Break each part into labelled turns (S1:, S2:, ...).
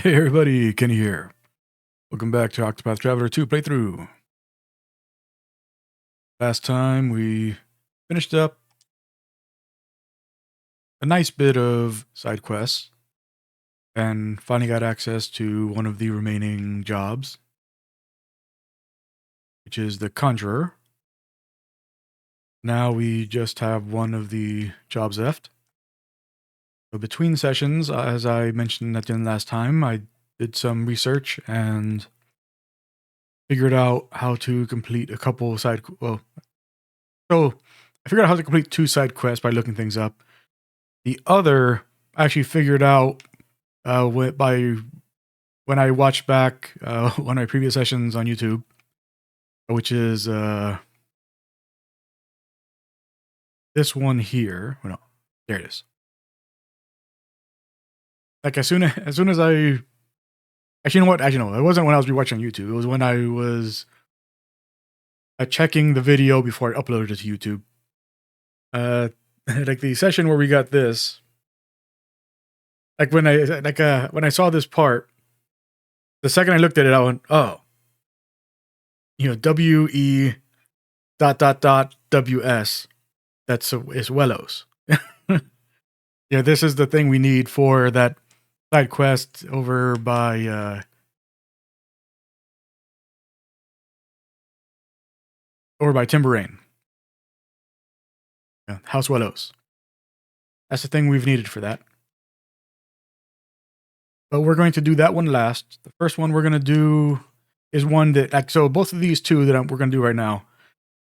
S1: Hey everybody, Kenny here. Welcome back to Octopath Traveler 2 playthrough. Last time we finished up a nice bit of side quests and finally got access to one of the remaining jobs, which is the Conjurer. Now we just have one of the jobs left. So between sessions, as I mentioned at the end last time, I did some research and figured out how to complete a couple so I figured out how to complete 2 side quests by looking things up. The other I actually figured out when I watched back one of my previous sessions on YouTube, which is this one here. Oh, no, there it is. Like as soon as I actually, you know what? Actually, no, it wasn't when I was rewatching YouTube. It was when I was checking the video before I uploaded it to YouTube. Like the session where we got this. Like when I saw this part, the second I looked at it, I went, "Oh, WE .WS. That's is Wellos." Yeah, this is the thing we need for that side quest over by Timberain. Yeah, House Wellos. That's the thing we've needed for that. But we're going to do that one last. The first one we're going to do is one that, so both of these two that we're going to do right now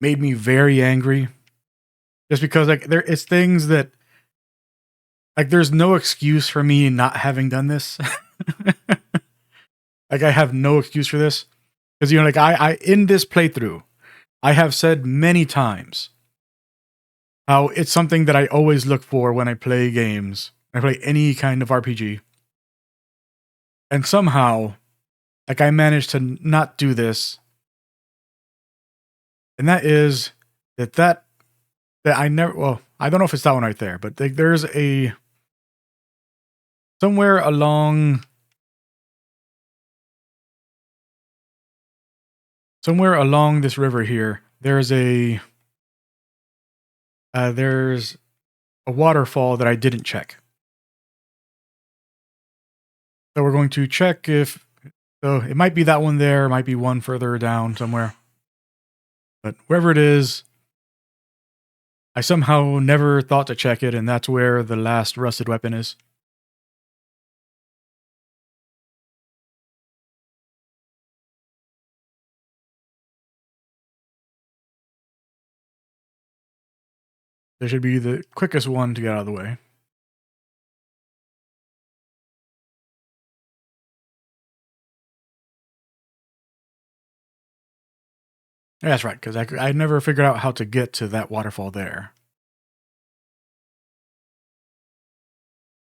S1: made me very angry. Just because it's things that, there's no excuse for me not having done this. I have no excuse for this. Because, I in this playthrough, I have said many times how it's something that I always look for when I play games. I play any kind of RPG. And somehow, I managed to not do this. And that is that I never, well, I don't know if it's that one right there, but there's somewhere along this river here, there's a waterfall that I didn't check. So we're going to check so it might be that one there, it might be one further down somewhere. But wherever it is, I somehow never thought to check it, and that's where the last rusted weapon is. There should be the quickest one to get out of the way. Yeah, that's right, because I never figured out how to get to that waterfall there.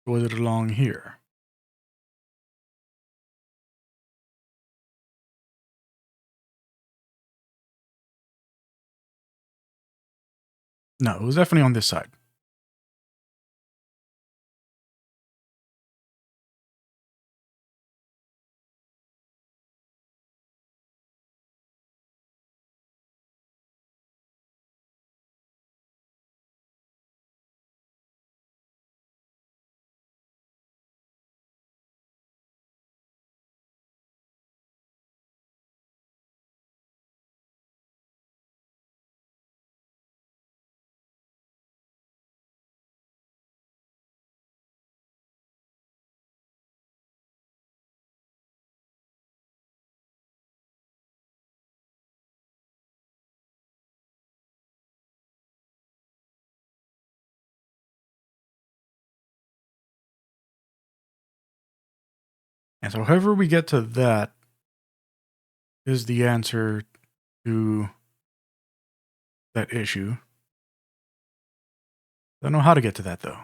S1: Was it along here? No, it was definitely on this side. And so however we get to that is the answer to that issue. I don't know how to get to that, though.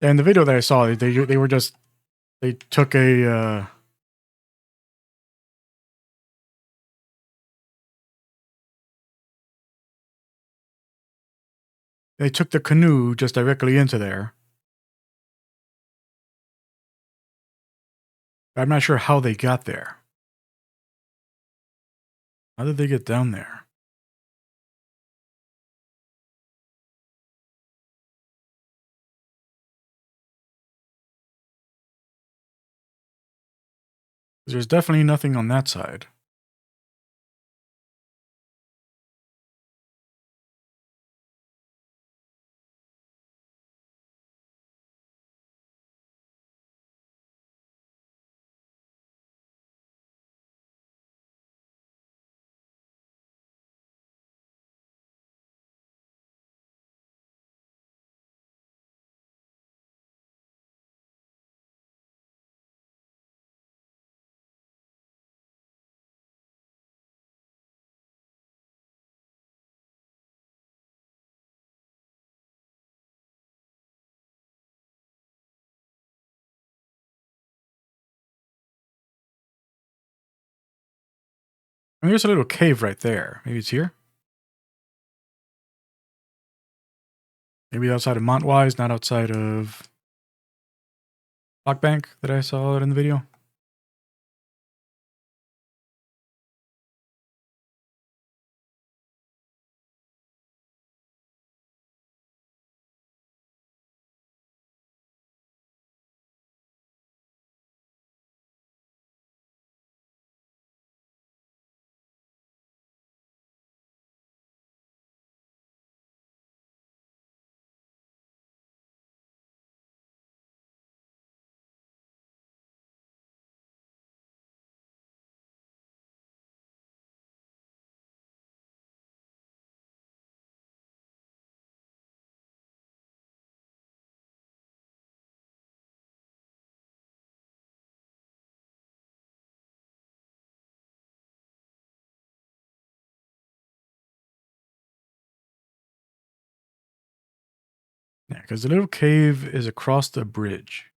S1: And the video that I saw, they took a They took the canoe just directly into there. I'm not sure how they got there. How did they get down there? There's definitely nothing on that side. And there's a little cave right there. Maybe it's here? Maybe outside of Montwise, not outside of Lockbank that I saw in the video. Yeah, because the little cave is across the bridge.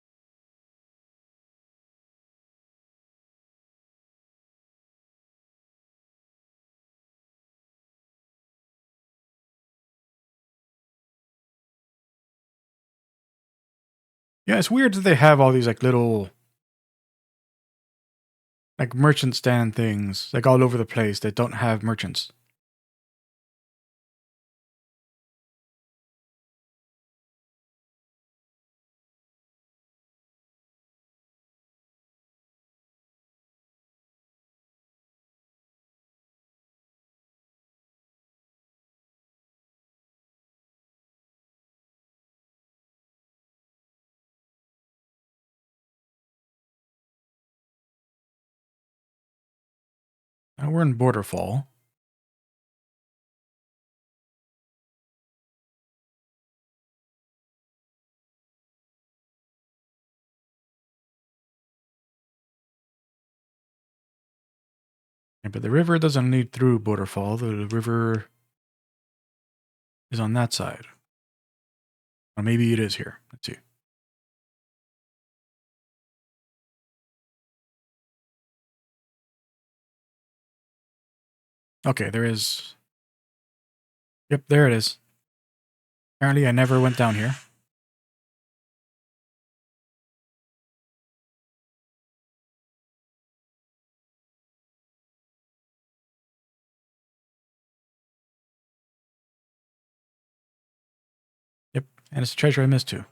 S1: Yeah, it's weird that they have all these like little like merchant stand things like all over the place that don't have merchants. Now we're in Borderfall. Yeah, but the river doesn't lead through Borderfall. The river is on that side. Or maybe it is here. Let's see. Okay, there is. Yep, there it is. Apparently, I never went down here. Yep, and it's a treasure I missed too.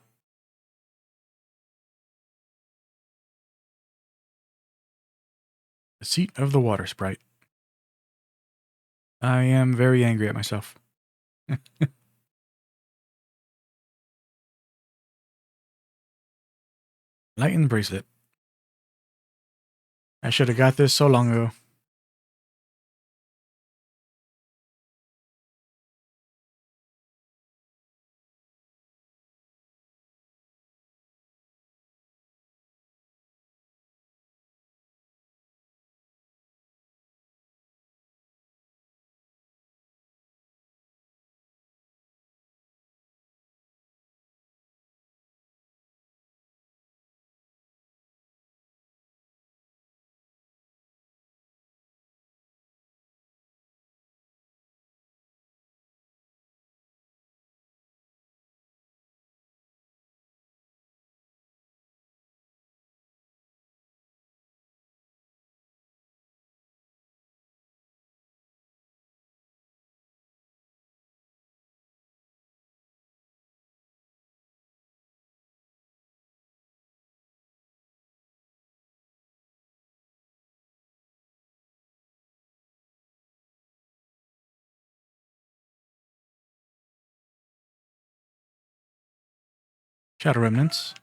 S1: The seat of the water sprite. I am very angry at myself. Lightened bracelet. I should have got this so long ago. Shadow Remnants.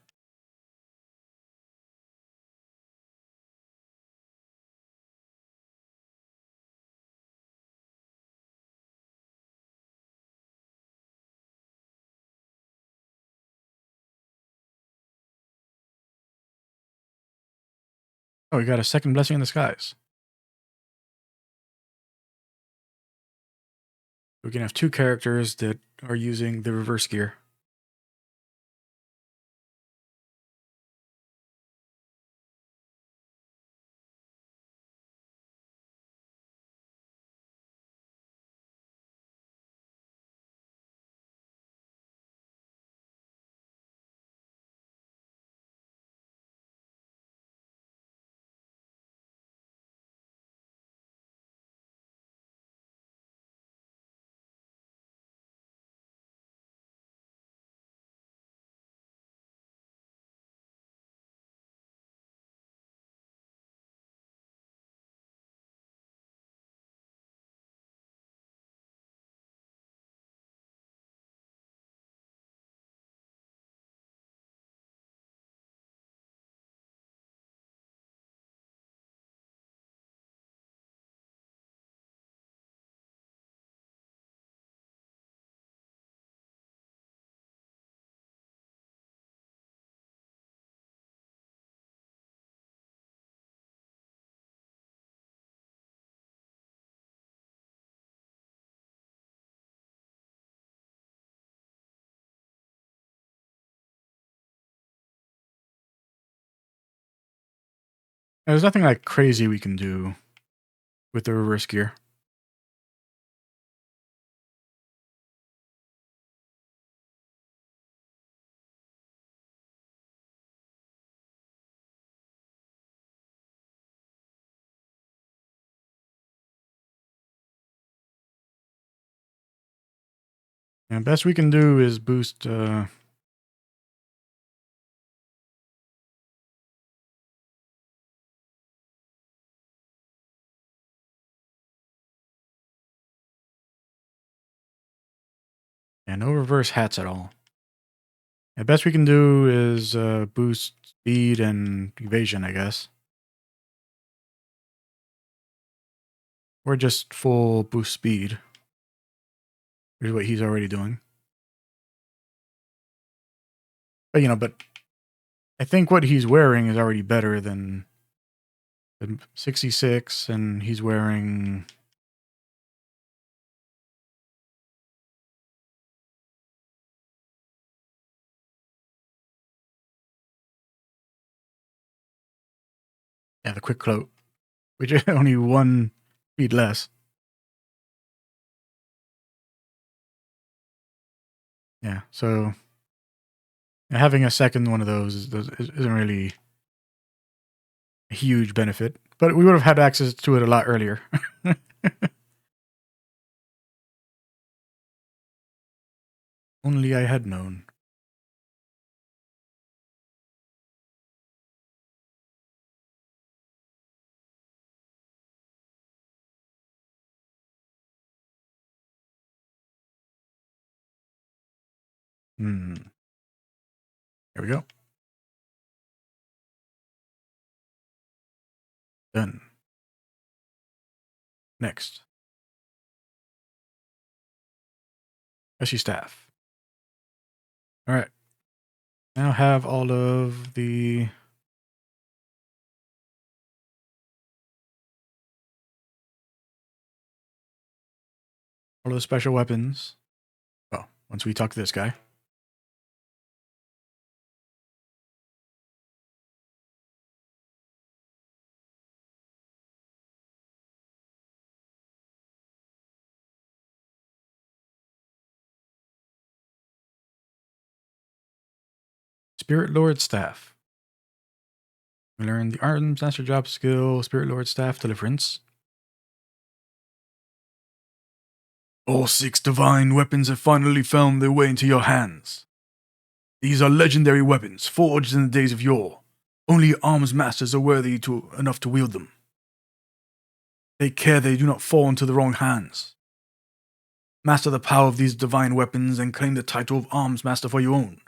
S1: Oh, we got a second Blessing in the Skies. We can have two characters that are using the reverse gear. There's nothing like crazy we can do with the reverse gear. And best we can do is boost. And no reverse hats at all. The best we can do is boost speed and evasion, I guess. Or just full boost speed. Which is what he's already doing. But, but I think what he's wearing is already better than 66, and he's wearing... Yeah, the quick cloak, which is only 1 speed less. Yeah, so having a second one of those isn't really a huge benefit, but we would have had access to it a lot earlier. Only I had known. Here we go. Done. Next. Especially staff. All right. Now have all of the... all of the special weapons. Well, once we talk to this guy. Spirit Lord Staff. We learn the Arms Master Job skill, Spirit Lord Staff Deliverance. All 6 divine weapons have finally found their way into your hands. These are legendary weapons, forged in the days of yore. Only arms masters are worthy enough to wield them. Take care they do not fall into the wrong hands. Master the power of these divine weapons and claim the title of Arms Master for your own.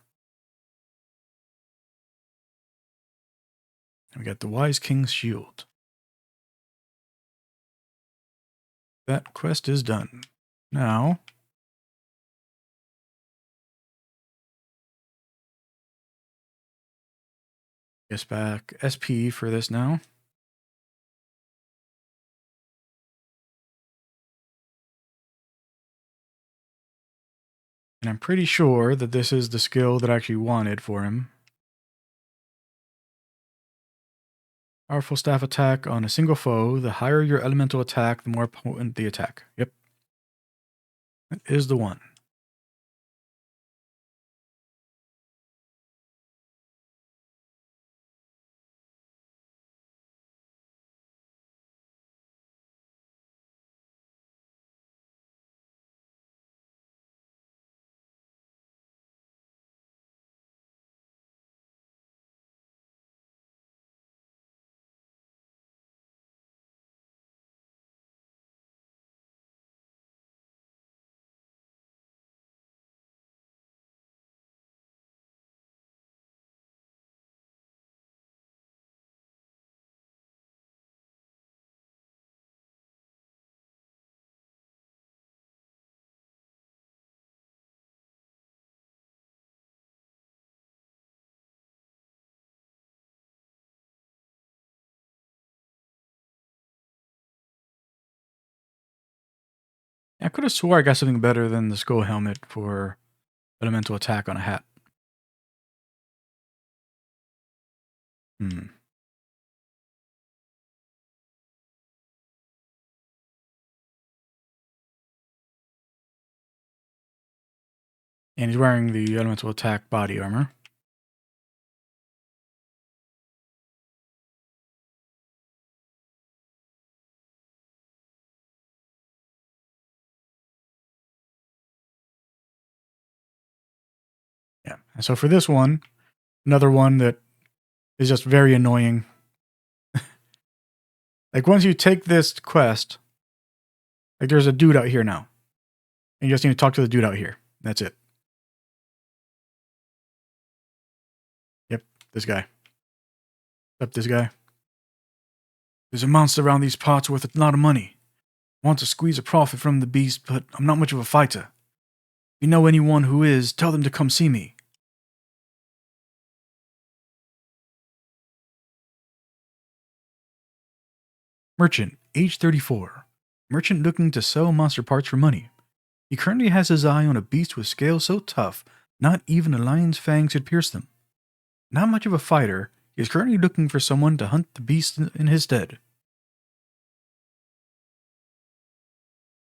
S1: We got the Wise King's Shield. That quest is done. Now, guess back SP for this now. And I'm pretty sure that this is the skill that I actually wanted for him. Powerful staff attack on a single foe. The higher your elemental attack, the more potent the attack. Yep. That is the one. I could have swore I got something better than the skull helmet for elemental attack on a hat. Hmm. And he's wearing the elemental attack body armor. Yeah. And so for this one, another one that is just very annoying. Like once you take this quest, like there's a dude out here now. And you just need to talk to the dude out here. That's it. Yep, this guy. Yep, this guy. There's a monster around these parts worth a lot of money. I want to squeeze a profit from the beast, but I'm not much of a fighter. If you know anyone who is, tell them to come see me. Merchant, age 34. Merchant looking to sell monster parts for money. He currently has his eye on a beast with scales so tough, not even a lion's fangs could pierce them. Not much of a fighter, he is currently looking for someone to hunt the beast in his stead.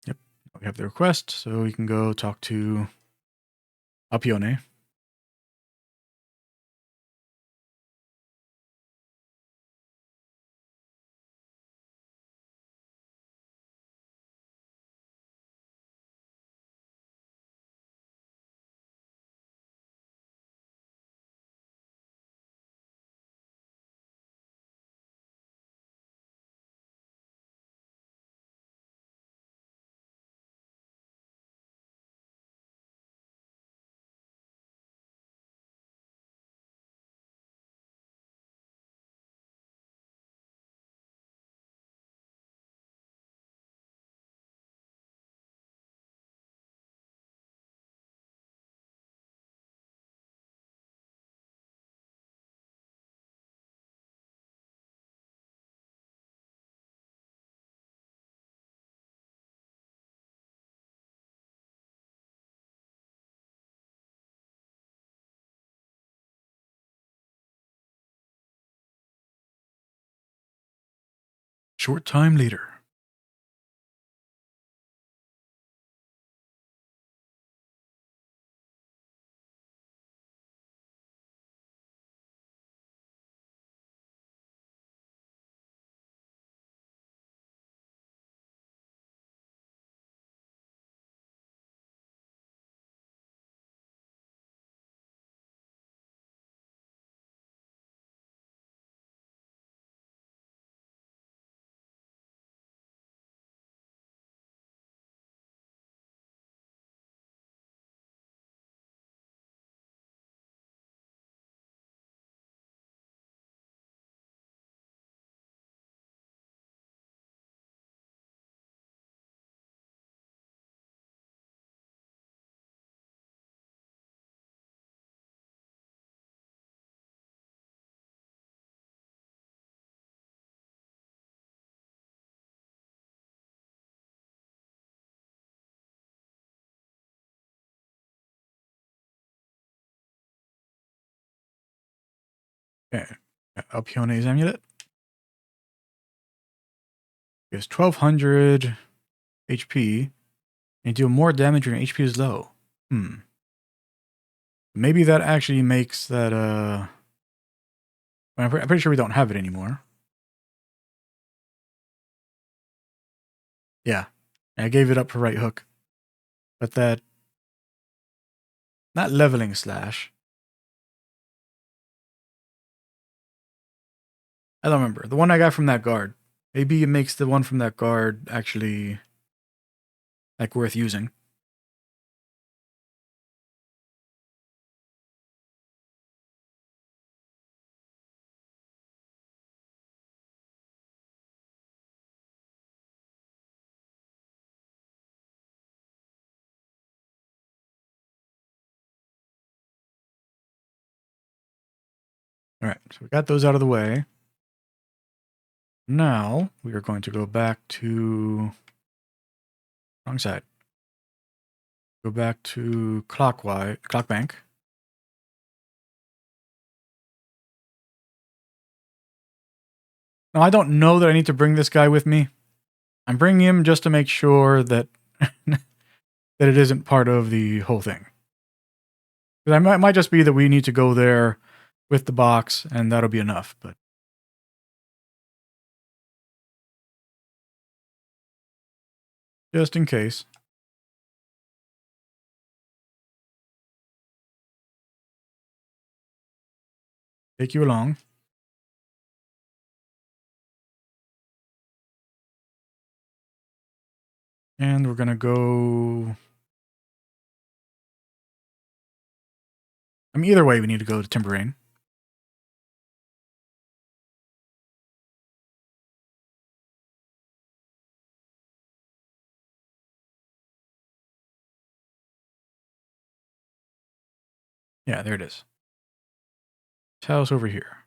S1: Yep, we have the request, so we can go talk to Alpione. Short time later. Okay. Alpione's amulet. Gives 1200 HP. And deal more damage when HP is low. Maybe that actually makes that, I'm pretty sure we don't have it anymore. Yeah. I gave it up for right hook. But that... Not leveling slash. I don't remember. The one I got from that guard. Maybe it makes the one from that guard actually, like, worth using. Alright, so we got those out of the way. Now, we are going to go back to... Wrong side. Go back to clock bank. Now, I don't know that I need to bring this guy with me. I'm bringing him just to make sure that that it isn't part of the whole thing. It might just be that we need to go there with the box, and that'll be enough. But just in case. Take you along. And we're going to go... I mean, either way, we need to go to Timberrain. Yeah, there it is. House over here.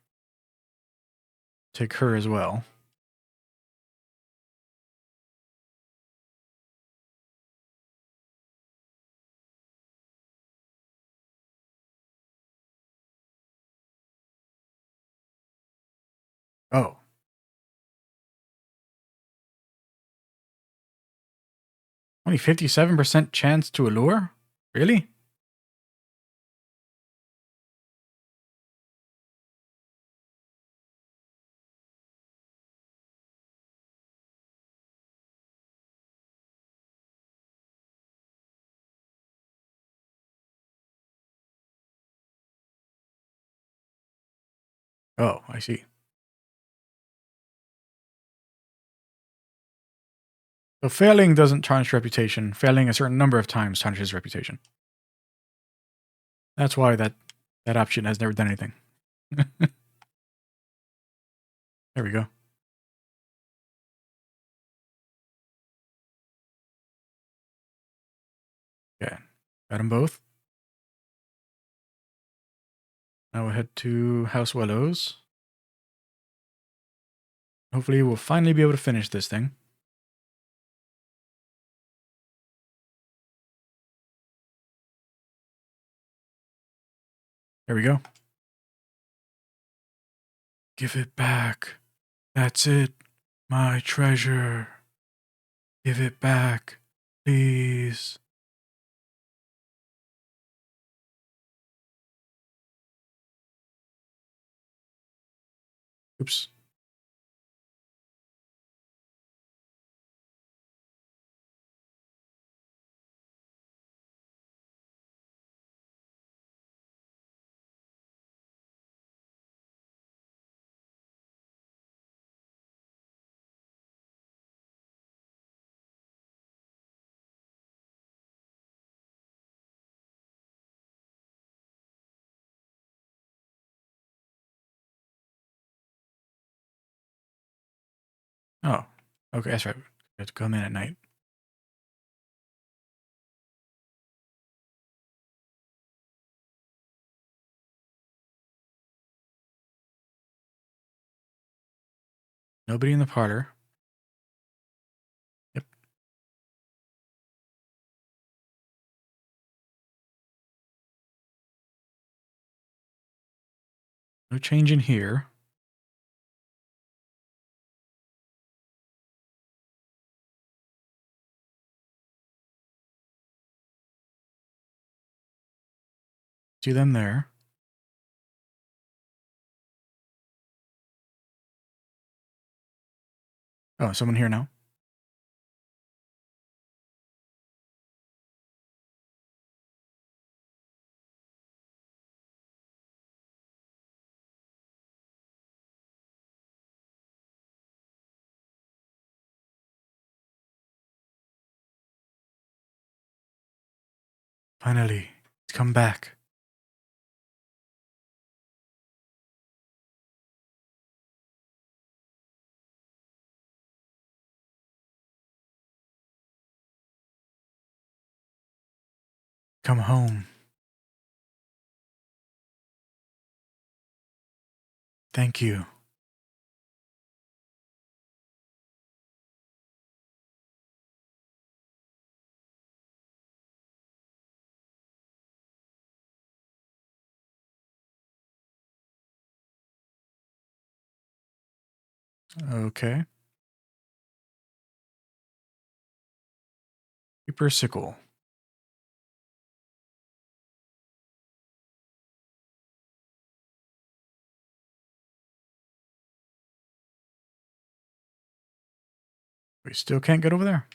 S1: Take her as well. Oh. Only 57% chance to allure? Really? Oh, I see. So failing doesn't tarnish reputation. Failing a certain number of times tarnishes reputation. That's why that option has never done anything. There we go. Okay. Got them both. Now we'll head to House Willows. Hopefully we'll finally be able to finish this thing. There we go. Give it back. That's it. My treasure. Give it back. Please. Oops. Oh. Okay, that's right. We have to come in at night. Nobody in the parlor. Yep. No change in here. See them there. Oh, someone here now. Finally, it's come back. Come home. Thank you. Okay. Creeper sickle. We still can't get over there.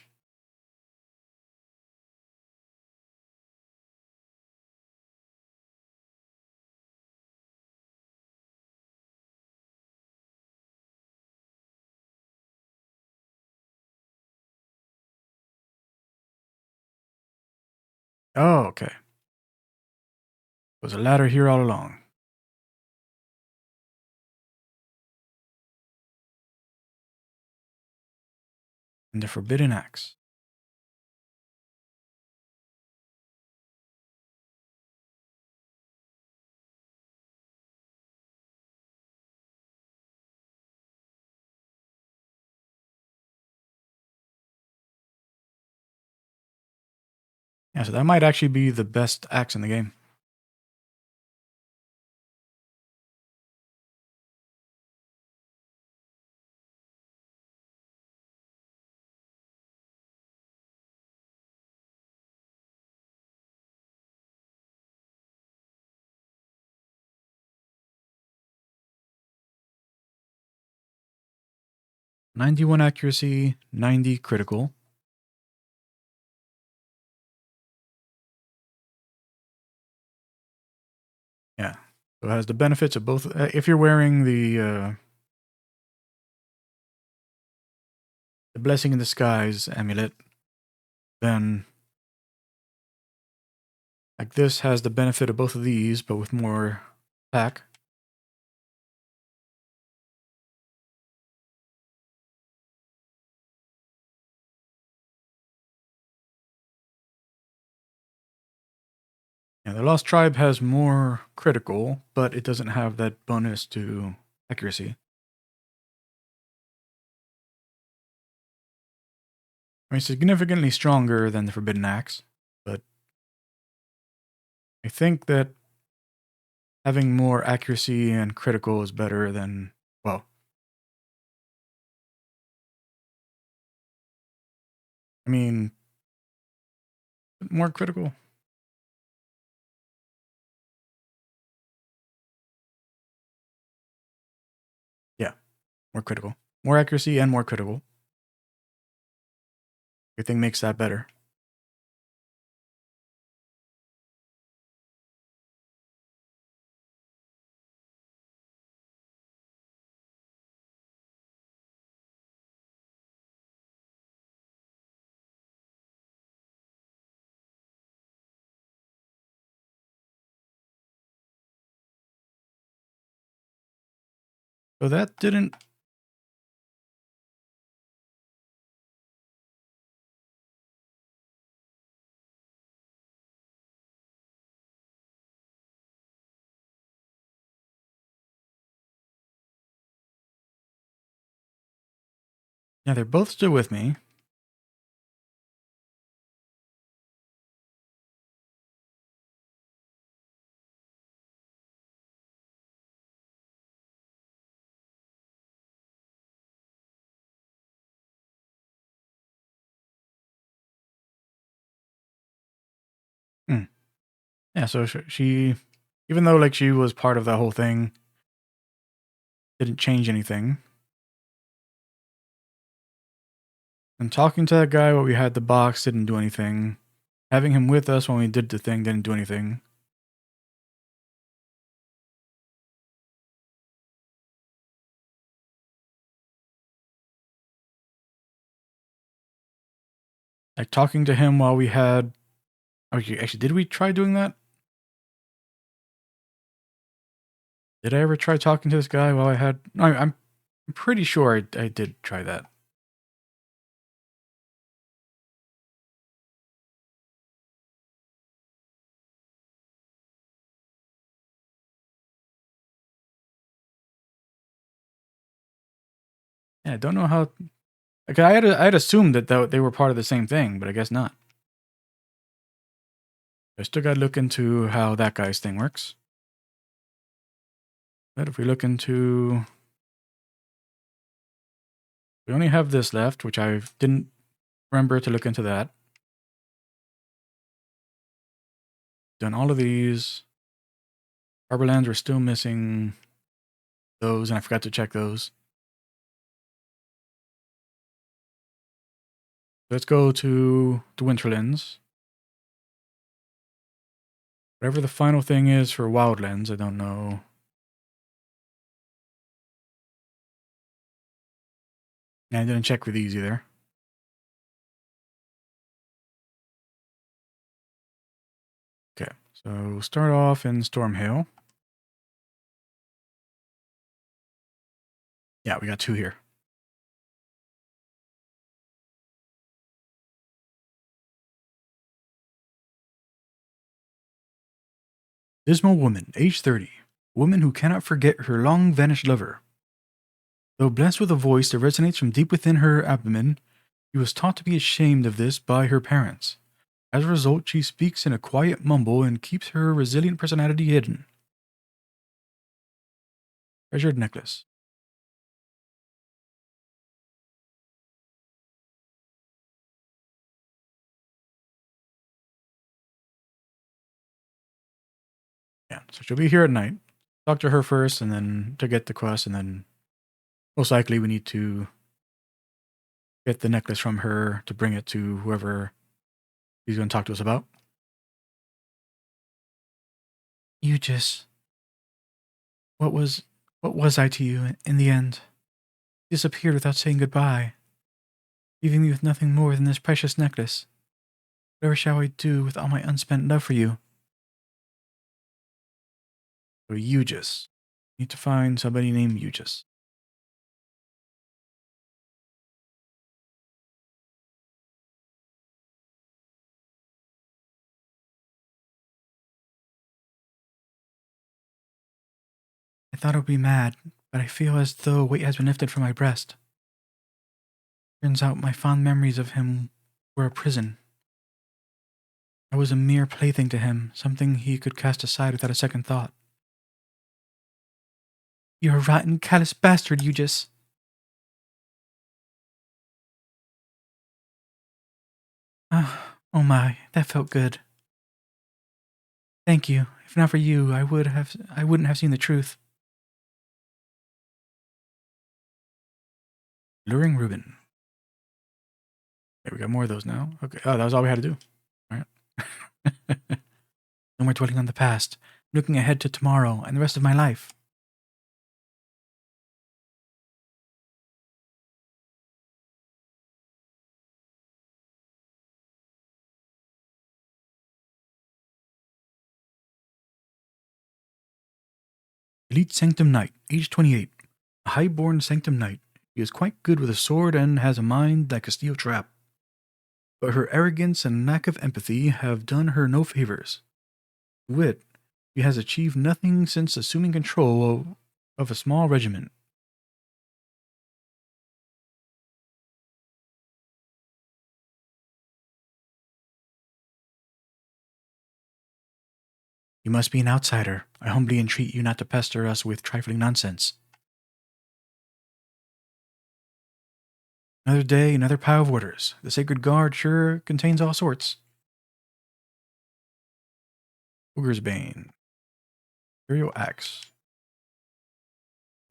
S1: Oh, okay. There's a ladder here all along. And the forbidden axe. Yeah, so that might actually be the best axe in the game. .91 accuracy, 90 critical. Yeah. So it has the benefits of both. If you're wearing the Blessing in Disguise amulet, then like this has the benefit of both of these, but with more attack. Yeah, the Lost Tribe has more critical, but it doesn't have that bonus to accuracy. I mean, significantly stronger than the Forbidden Axe, but I think that having more accuracy and critical is better than, well, I mean, more critical. Yeah, more critical. More accuracy and more critical. Everything makes that better. So that didn't. Yeah, they're both still with me. Yeah, so she, even though like she was part of that whole thing, didn't change anything. And talking to that guy while we had the box didn't do anything. Having him with us when we did the thing didn't do anything. Like talking to him while we had. Okay, actually, did we try doing that? Did I ever try talking to this guy while I had? I'm pretty sure I did try that. Yeah, I don't know how. Like I had assumed that they were part of the same thing, but I guess not. I still gotta look into how that guy's thing works. But if we look into, we only have this left, which I didn't remember to look into that. Done all of these. Harborlands, we're still missing those, and I forgot to check those. Let's go to the Winterlands. Whatever the final thing is for Wildlands, I don't know. And I didn't check for these either. Okay, so we'll start off in Stormhail. Yeah, we got 2 here. Dismal woman, age 30. Woman who cannot forget her long vanished lover. Though blessed with a voice that resonates from deep within her abdomen, she was taught to be ashamed of this by her parents. As a result, she speaks in a quiet mumble and keeps her resilient personality hidden. Treasured necklace. Yeah, so she'll be here at night. Talk to her first, and then to get the quest, and then most likely we need to get the necklace from her to bring it to whoever he's going to talk to us about. You just, what was, what was I to you in the end? Disappeared without saying goodbye, leaving me with nothing more than this precious necklace. Whatever shall I do with all my unspent love for you? So you just need to find somebody named Eugis. I thought I would be mad, but I feel as though a weight has been lifted from my breast. Turns out my fond memories of him were a prison. I was a mere plaything to him, something he could cast aside without a second thought. You're a rotten, callous bastard, Eugis. Ah, oh my, that felt good. Thank you. If not for you, I wouldn't have seen the truth. Luring Reuben. Okay, we got more of those now. Okay. Oh, that was all we had to do. All right. No more dwelling on the past. Looking ahead to tomorrow and the rest of my life. Elite Sanctum Knight, age 28. A highborn Sanctum Knight. He is quite good with a sword and has a mind like a steel trap. But her arrogance and lack of empathy have done her no favors. Wit, she has achieved nothing since assuming control of a small regiment. You must be an outsider. I humbly entreat you not to pester us with trifling nonsense. Another day, another pile of orders. The Sacred Guard sure contains all sorts. Ogre's Bane. Imperial Axe.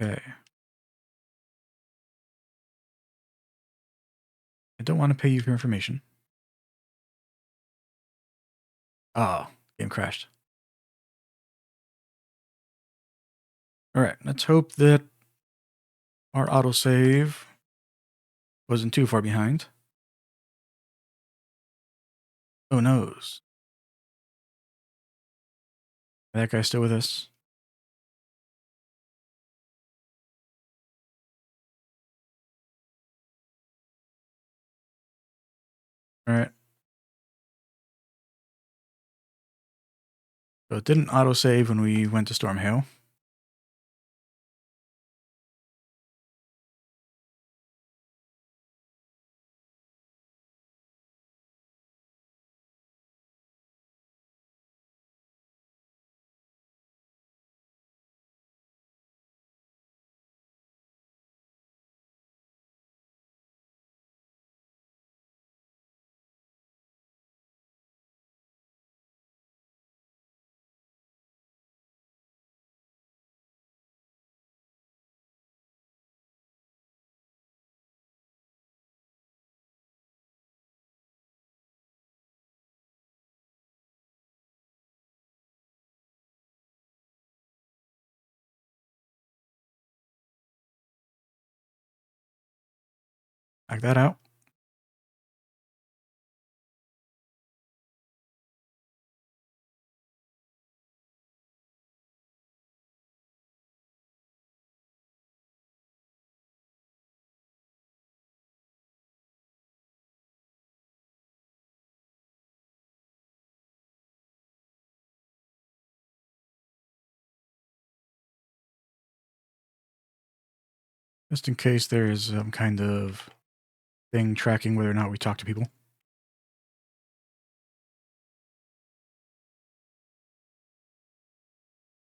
S1: Okay. I don't want to pay you for information. Ah, game crashed. Alright, let's hope that our autosave wasn't too far behind. Who knows? That guy's still with us. Alright. So it didn't autosave when we went to Stormhail. Knock that out. Just in case there is some kind of thing tracking whether or not we talk to people.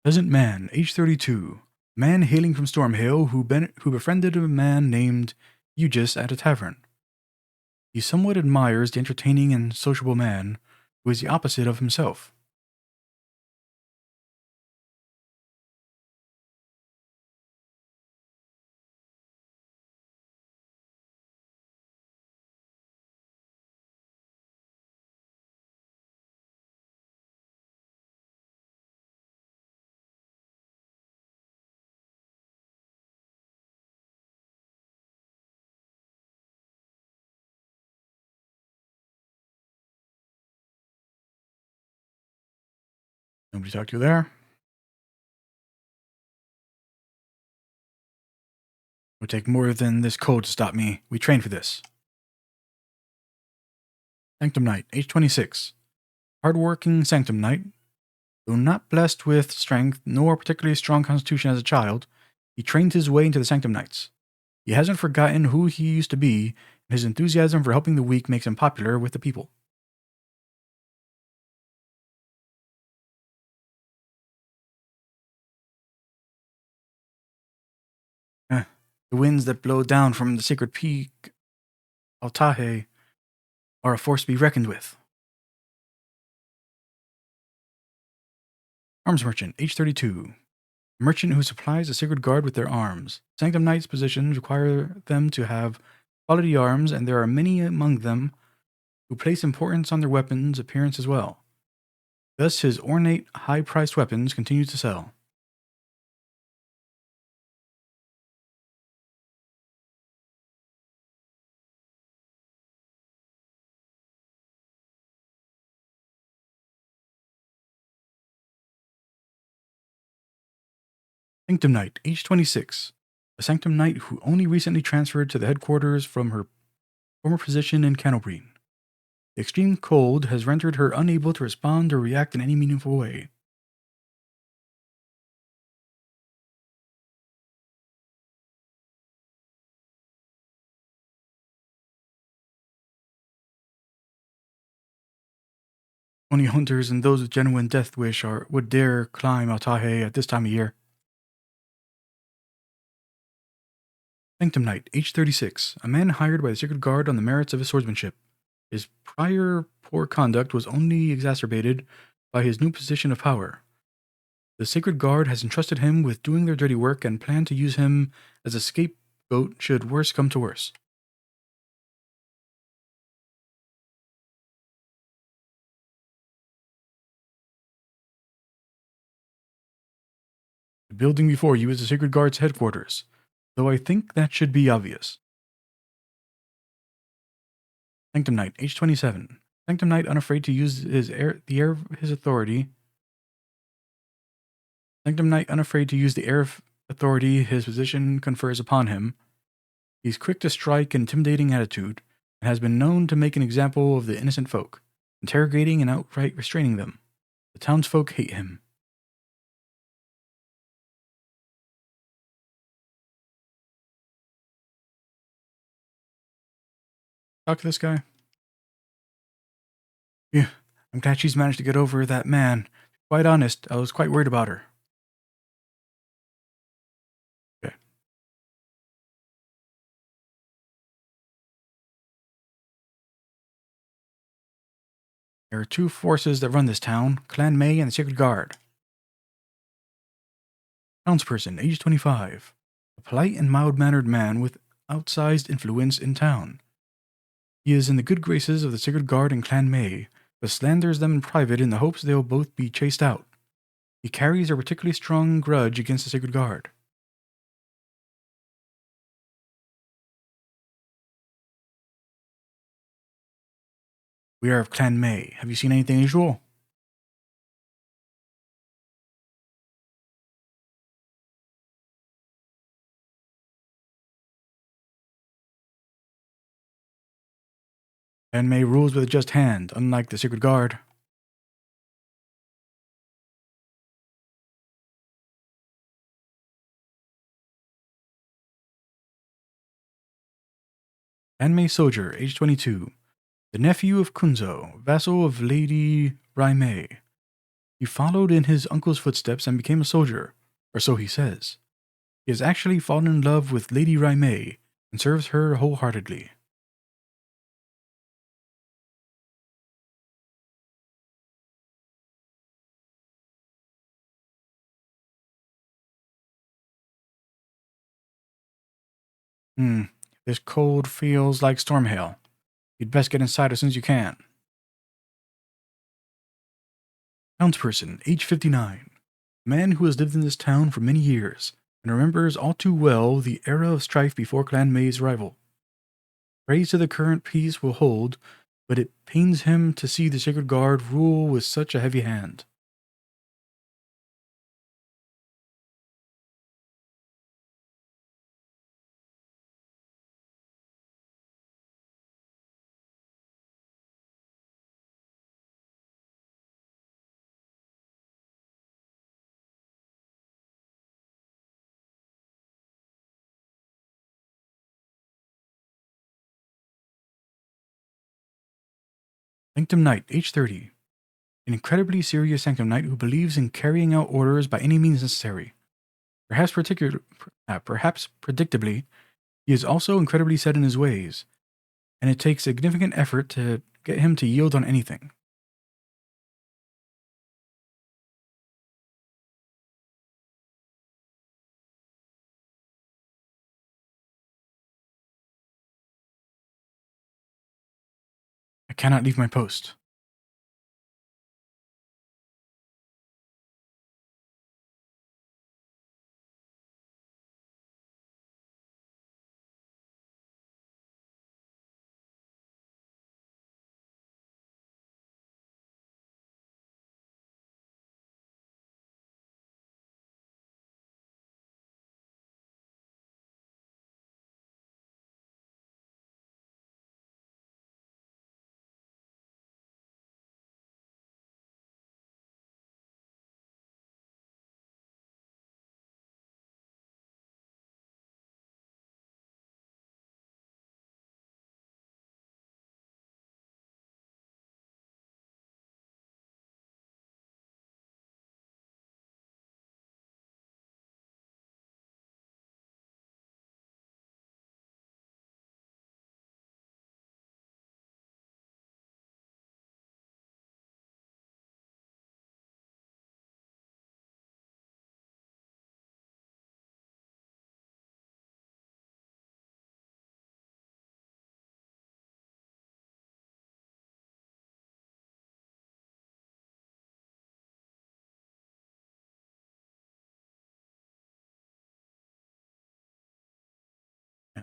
S1: Peasant Man, age 32. Man hailing from Stormhail who befriended a man named Eugis at a tavern. He somewhat admires the entertaining and sociable man who is the opposite of himself. Nobody talked to there. It would take more than this cold to stop me. We trained for this. Sanctum Knight, age 26. Hardworking Sanctum Knight. Though not blessed with strength nor particularly strong constitution as a child, he trained his way into the Sanctum Knights. He hasn't forgotten who he used to be, and his enthusiasm for helping the weak makes him popular with the people. The winds that blow down from the sacred peak, Altahe, are a force to be reckoned with. Arms Merchant, age 32. A merchant who supplies the Sacred Guard with their arms. Sanctum Knights' positions require them to have quality arms, and there are many among them who place importance on their weapons' appearance as well. Thus, his ornate, high-priced weapons continue to sell. Sanctum Knight, age 26. A Sanctum Knight who only recently transferred to the headquarters from her former position in Canobrine. The extreme cold has rendered her unable to respond or react in any meaningful way. Only hunters and those with genuine death wish would dare climb Altahe at this time of year. Sanctum Knight, age 36, a man hired by the Sacred Guard on the merits of his swordsmanship. His prior poor conduct was only exacerbated by his new position of power. The Sacred Guard has entrusted him with doing their dirty work and plan to use him as a scapegoat should worse come to worse. The building before you is the Sacred Guard's headquarters, though I think that should be obvious. Sanctum Knight, age 27. Sanctum Knight unafraid to use the air of his authority. Sanctum Knight unafraid to use the air of authority his position confers upon him. He's quick to strike an intimidating attitude, and has been known to make an example of the innocent folk, interrogating and outright restraining them. The townsfolk hate him. Talk to this guy. Yeah, I'm glad she's managed to get over that man. Quite honest, I was quite worried about her. Okay. There are two forces that run this town, Clan May and the Sacred Guard. Townsperson, age 25. A polite and mild-mannered man with outsized influence in town. He is in the good graces of the Sacred Guard and Clan May, but slanders them in private in the hopes they will both be chased out. He carries a particularly strong grudge against the Sacred Guard. We are of Clan May. Have you seen anything unusual? Clan May rules with a just hand, unlike the Sacred Guard. Clan May soldier, age 22. The nephew of Kunzo, vassal of Lady Raimei. He followed in his uncle's footsteps and became a soldier, or so he says. He has actually fallen in love with Lady Raimei and serves her wholeheartedly. Hmm, this cold feels like storm hail. You'd best get inside as soon as you can. Townsperson, age 59. A man who has lived in this town for many years and remembers all too well the era of strife before Clan May's arrival. Praise to the current peace will hold, but it pains him to see the Sacred Guard rule with such a heavy hand. Sanctum Knight, age 30. An incredibly serious Sanctum Knight who believes in carrying out orders by any means necessary. Perhaps predictably, he is also incredibly set in his ways, and it takes significant effort to get him to yield on anything. I cannot leave my post.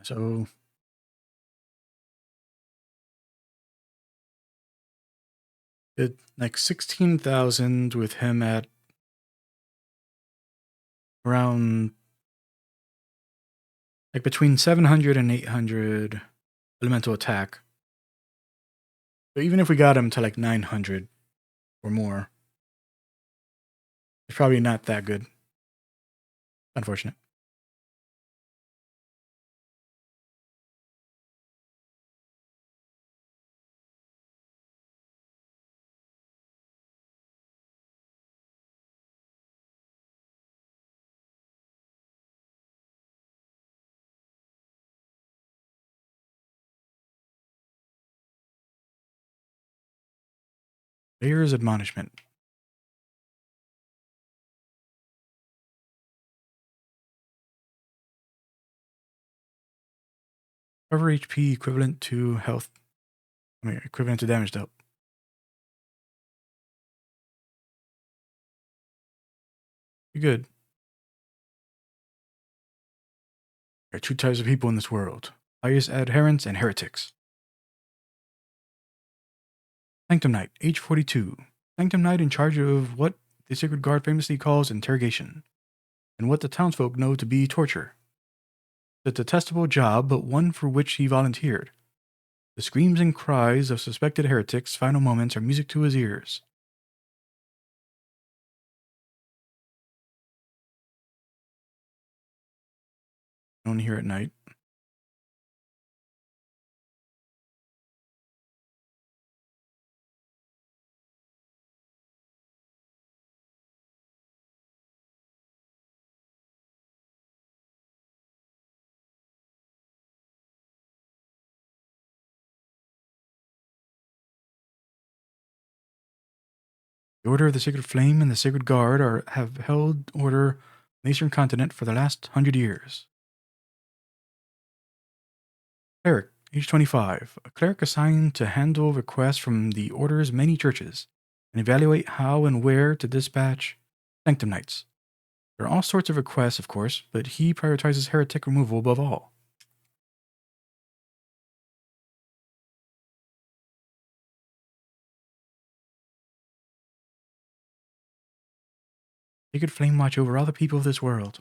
S1: So it like 16,000 with him at around like between 700 and 800 elemental attack. So even if we got him to like 900 or more, it's probably not that good. Unfortunate. Player's admonishment. Recover HP equivalent to health. I mean, equivalent to damage dealt. Pretty good. There are two types of people in this world: pious adherents and heretics. Sanctum Knight, age 42. Sanctum Knight in charge of what the Sacred Guard famously calls interrogation, and what the townsfolk know to be torture. It's a detestable job, but one for which he volunteered. The screams and cries of suspected heretics' final moments are music to his ears. Only here at night. The Order of the Sacred Flame and the Sacred Guard have held order on the Eastern Continent for the last 100 years. Cleric, age 25. A cleric assigned to handle requests from the Order's many churches and evaluate how and where to dispatch Sanctum Knights. There are all sorts of requests, of course, but he prioritizes heretic removal above all. He could flame watch over all the people of this world.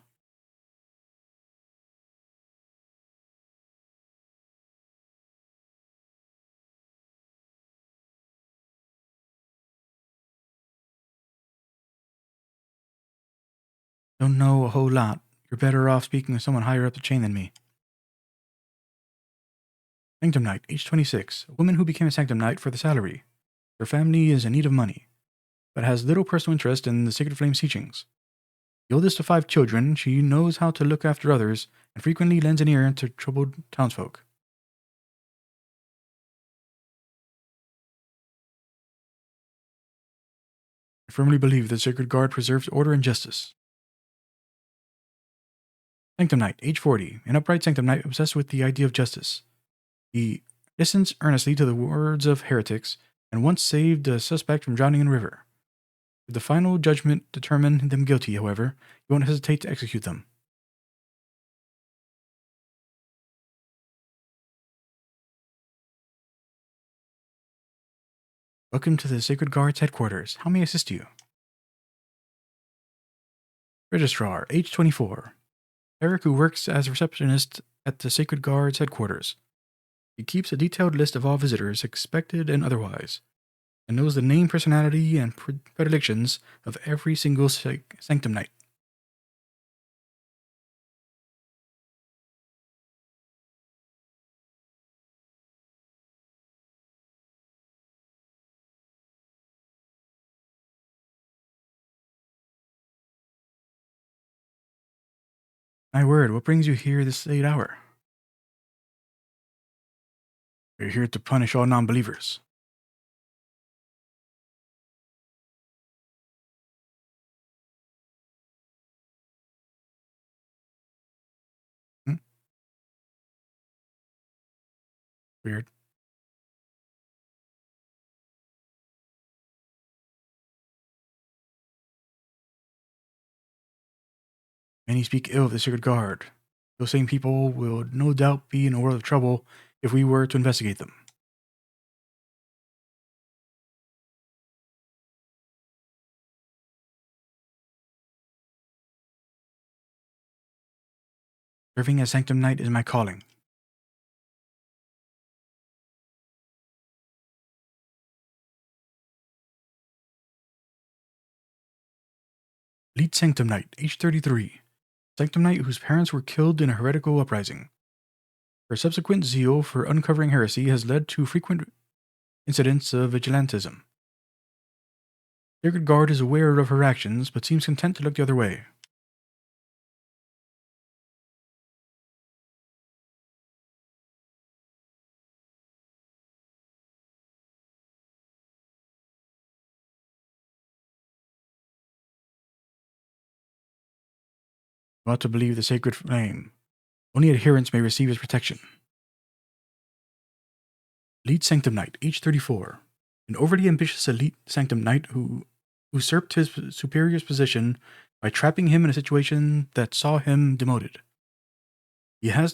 S1: Don't know a whole lot. You're better off speaking with someone higher up the chain than me. Sanctum Knight, age 26. A woman who became a Sanctum Knight for the salary. Her family is in need of money, but has little personal interest in the Sacred Flame's teachings. The oldest of 5 children, she knows how to look after others and frequently lends an ear to troubled townsfolk. I firmly believe the Sacred Guard preserves order and justice. Sanctum Knight, age 40. An upright Sanctum Knight obsessed with the idea of justice. He listens earnestly to the words of heretics and once saved a suspect from drowning in a river. If the final judgment determine them guilty, however, he won't hesitate to execute them. Welcome to the Sacred Guard's headquarters. How may I assist you? Registrar, age 24. Eric, who works as a receptionist at the Sacred Guard's headquarters. He keeps a detailed list of all visitors, expected and otherwise, and knows the name, personality, and predilections of every single Sanctum Knight. My word, what brings you here this late hour? We're here to punish all non-believers. Hmm? Weird. Many speak ill of the Sacred Guard. Those same people will no doubt be in a world of trouble if we were to investigate them. Serving as Sanctum Knight is my calling. Lead Sanctum Knight, age 33. Sanctum Knight whose parents were killed in a heretical uprising. Her subsequent zeal for uncovering heresy has led to frequent incidents of vigilantism. Sacred Guard is aware of her actions, but seems content to look the other way. I'm about to believe the sacred flame. Only adherents may receive its protection. Elite Sanctum Knight, age 34. An overly ambitious elite Sanctum Knight who usurped his superior's position by trapping him in a situation that saw him demoted. He has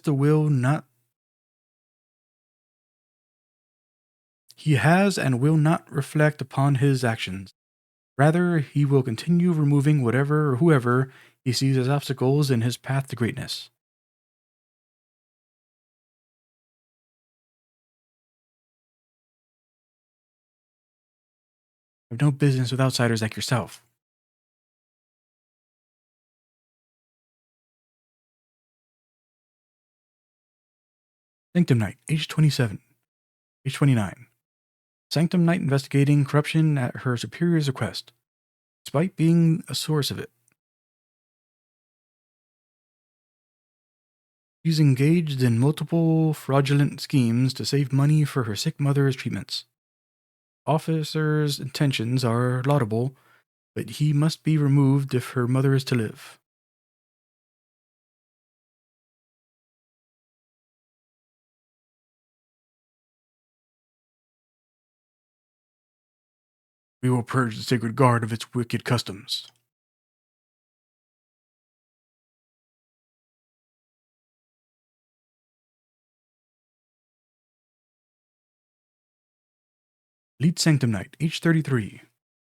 S1: and will not reflect upon his actions. Rather, he will continue removing whatever or whoever he sees as obstacles in his path to greatness. I have no business with outsiders like yourself. Sanctum Knight, age 27. Age 29. Sanctum Knight investigating corruption at her superior's request, despite being a source of it. She's engaged in multiple fraudulent schemes to save money for her sick mother's treatments. Officer's intentions are laudable, but he must be removed if her mother is to live. We will purge the Sacred Guard of its wicked customs. Lead Sanctum Knight, age 33.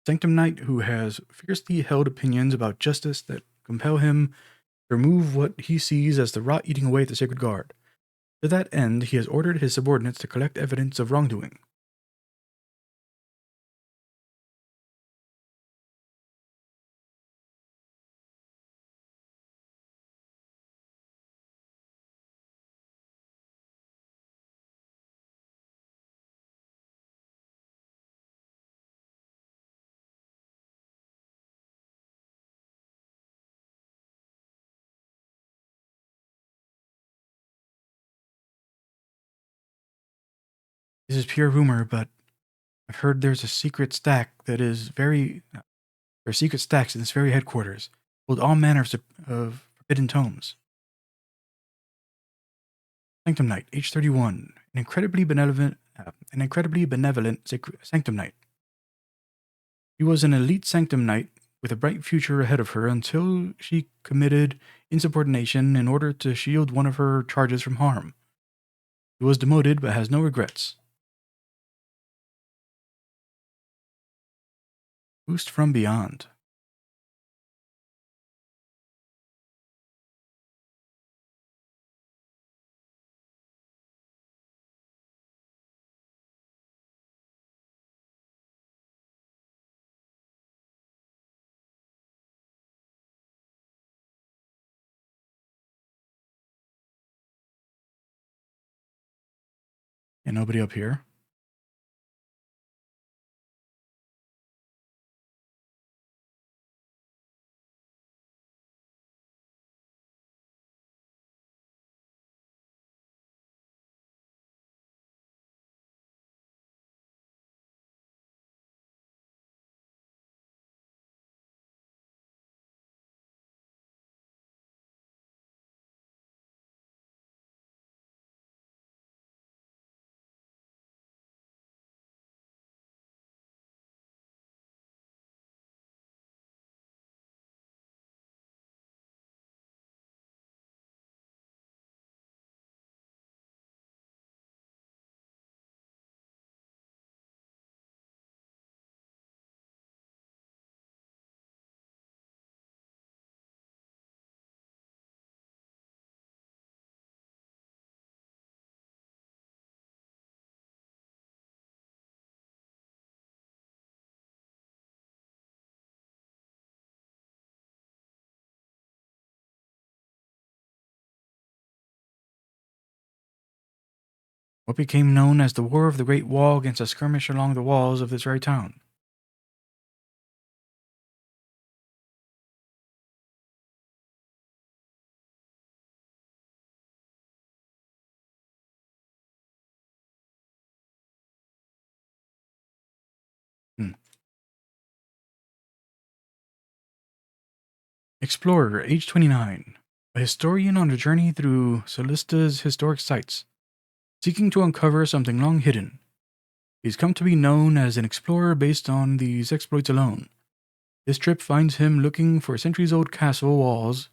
S1: Sanctum Knight who has fiercely held opinions about justice that compel him to remove what he sees as the rot eating away at the Sacred Guard. To that end, he has ordered his subordinates to collect evidence of wrongdoing. This is pure rumor, but I've heard there's a secret stack that is very. There are secret stacks in this very headquarters, hold all manner of forbidden tomes. Sanctum Knight, age 31, an incredibly benevolent Sanctum Knight. She was an elite Sanctum Knight with a bright future ahead of her until she committed insubordination in order to shield one of her charges from harm. She was demoted but has no regrets. Boost from beyond. And nobody up here. What became known as the War of the Great Wall against a skirmish along the walls of this very town? Hmm. Explorer, age 29. A historian on a journey through Celista's historic sites, seeking to uncover something long hidden. He's come to be known as an explorer based on these exploits alone. This trip finds him looking for centuries-old castle walls,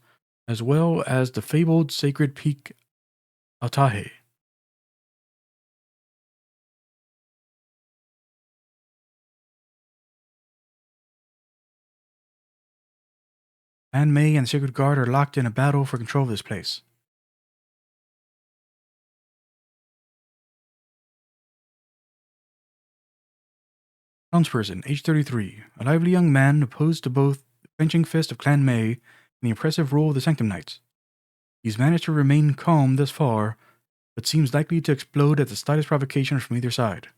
S1: as well as the fabled sacred peak Altahe. Anne May and the Sacred Guard are locked in a battle for control of this place. Townsperson, age 33, a lively young man opposed to both the clenching fist of Clan May and the impressive rule of the Sanctum Knights. He's managed to remain calm thus far, but seems likely to explode at the slightest provocation from either side.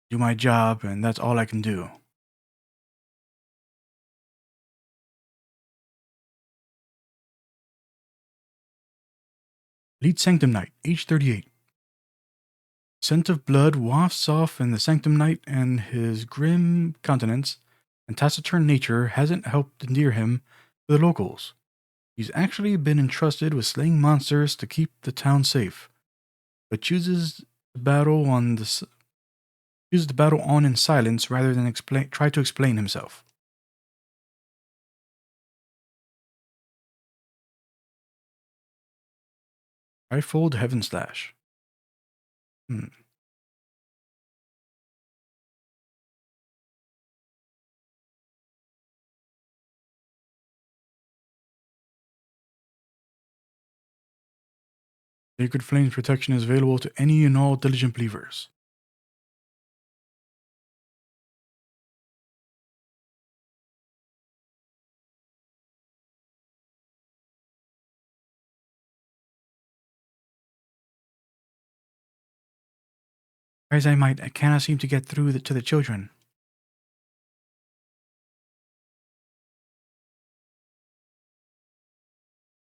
S1: Do my job, and that's all I can do. Lead Sanctum Knight, age 38. Scent of blood wafts off in the Sanctum Knight, and his grim countenance and taciturn nature hasn't helped endear him to the locals. He's actually been entrusted with slaying monsters to keep the town safe, but chooses to battle on in silence rather than try to explain himself. Rifled Heaven Slash. Hmm. Sacred Flames protection is available to any and all diligent believers. Try as I might, I cannot seem to get through to the children.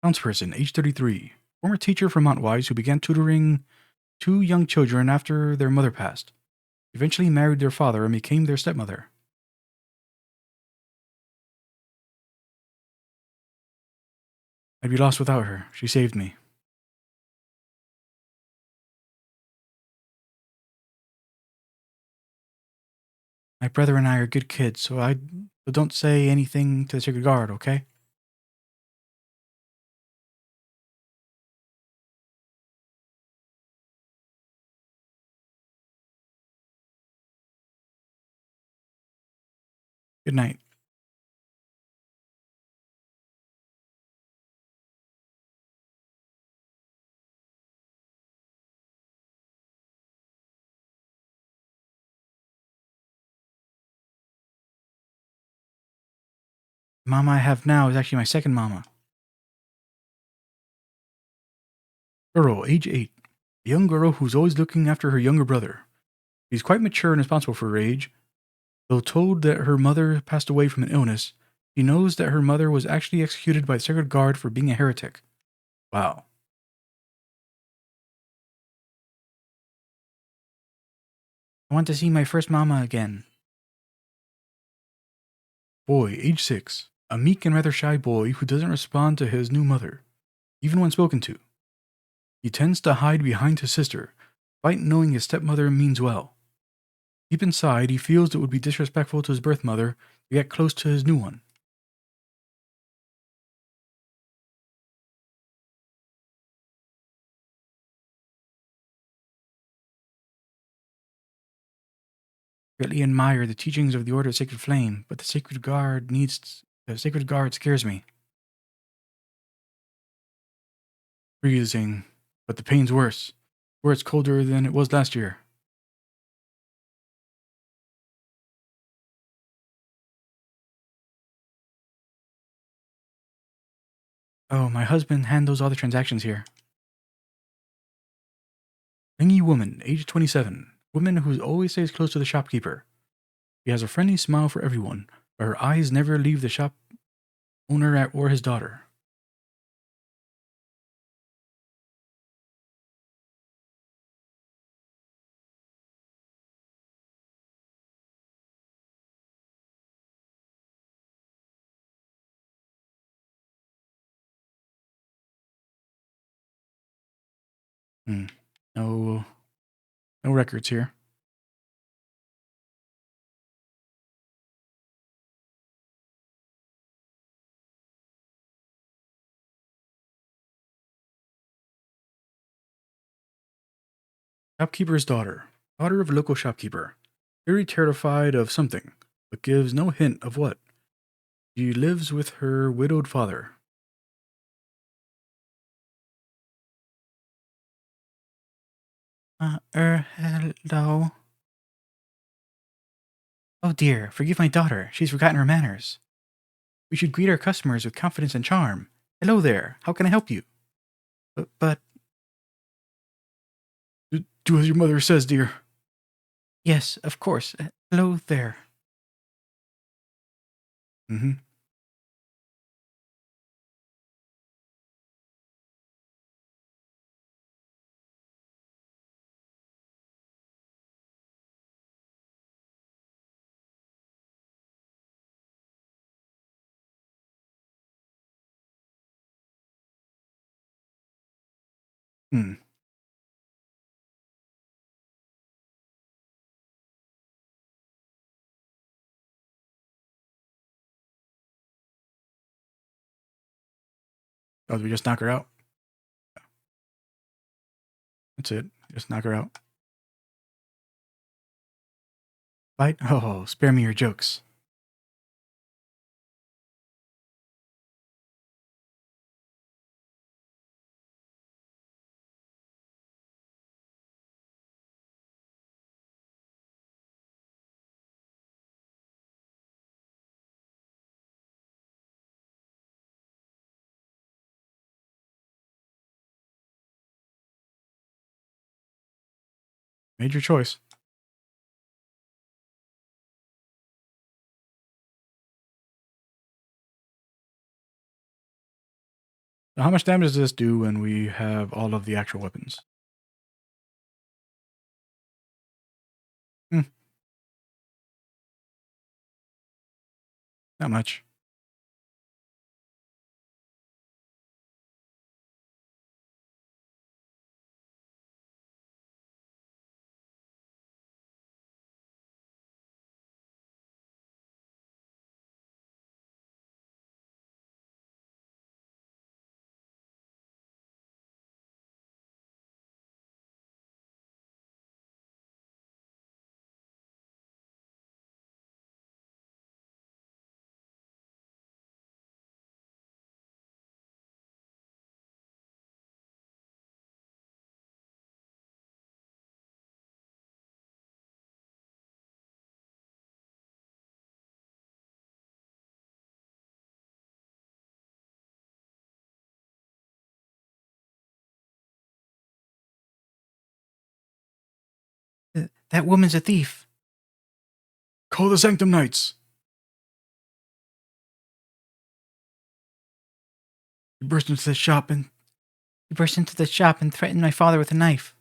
S1: Townsperson, age 33. Former teacher from Mount Wise who began tutoring two young children after their mother passed. Eventually married their father and became their stepmother. I'd be lost without her. She saved me. My brother and I are good kids, so don't say anything to the Sacred Guard, okay? Good night. The mama I have now is actually my second mama. Girl, age 8. A young girl who's always looking after her younger brother. She's quite mature and responsible for her age. Though told that her mother passed away from an illness, she knows that her mother was actually executed by the Sacred Guard for being a heretic. Wow. I want to see my first mama again. Boy, age 6. A meek and rather shy boy who doesn't respond to his new mother, even when spoken to. He tends to hide behind his sister, despite knowing his stepmother means well. Deep inside, he feels it would be disrespectful to his birth mother to get close to his new one. Greatly admire the teachings of the Order of Sacred Flame, but the Sacred Guard scares me. Freezing, but the pain's worse. Where it's colder than it was last year. Oh, my husband handles all the transactions here. Clingy woman, age 27. Woman who always stays close to the shopkeeper. She has a friendly smile for everyone, but her eyes never leave the shop owner or his daughter. Hmm. No, no records here. Shopkeeper's daughter. Daughter of a local shopkeeper. Very terrified of something, but gives no hint of what. She lives with her widowed father. Hello. Oh dear, forgive my daughter. She's forgotten her manners. We should greet our customers with confidence and charm. Hello there. How can I help you? But do as your mother says, dear. Yes, of course. Hello there. Mm-hmm. Hmm. Oh, did we just knock her out? That's it. Just knock her out. Fight? Oh, spare me your jokes. Made your choice. So how much damage does this do when we have all of the actual weapons? Hmm, not much. That woman's a thief. Call the Sanctum Knights. He burst into the shop and threatened my father with a knife.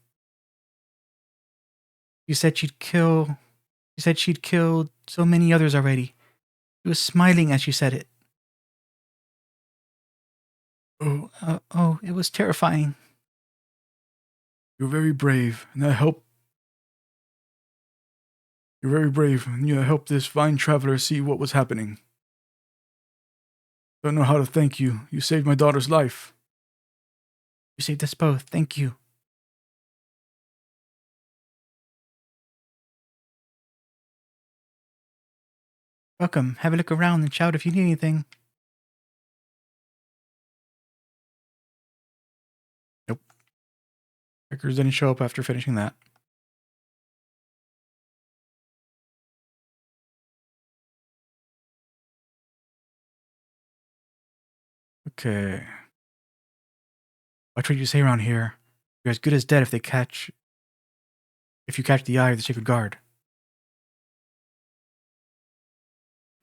S1: She said she'd kill. She said she'd killed so many others already. She was smiling as she said it. Oh, it was terrifying. You're very brave, and I hope you're very brave, and you helped this fine traveler see what was happening. Don't know how to thank you. You saved my daughter's life. You saved us both. Thank you. Welcome. Have a look around and shout if you need anything. Nope. Records didn't show up after finishing that. Okay. Watch what you say around here. You're as good as dead if you catch the eye of the sacred guard.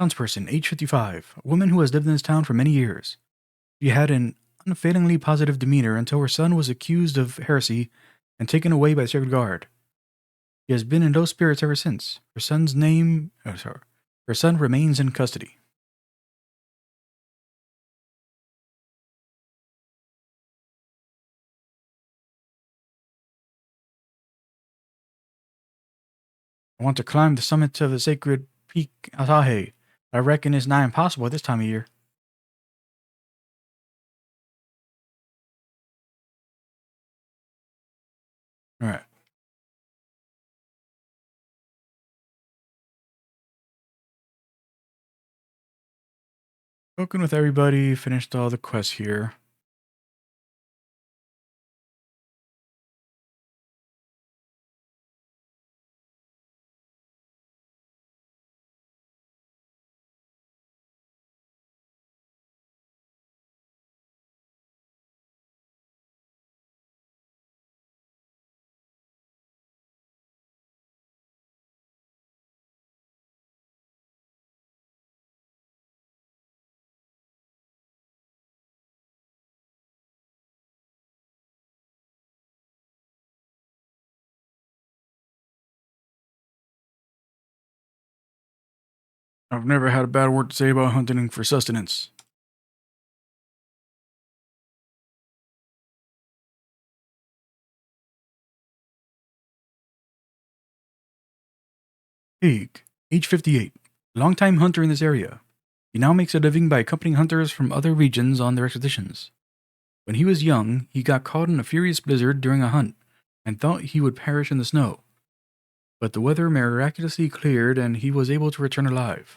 S1: Townsperson, age 55, a woman who has lived in this town for many years. She had an unfailingly positive demeanor until her son was accused of heresy and taken away by the sacred guard. She has been in low spirits ever since. Her son remains in custody. I want to climb the summit of the sacred peak Atahe. I reckon it's nigh impossible at this time of year. All right. Spoken with everybody, finished all the quests here. I've never had a bad word to say about hunting for sustenance. Teague, age 58, longtime hunter in this area. He now makes a living by accompanying hunters from other regions on their expeditions. When he was young, he got caught in a furious blizzard during a hunt and thought he would perish in the snow. But the weather miraculously cleared and he was able to return alive.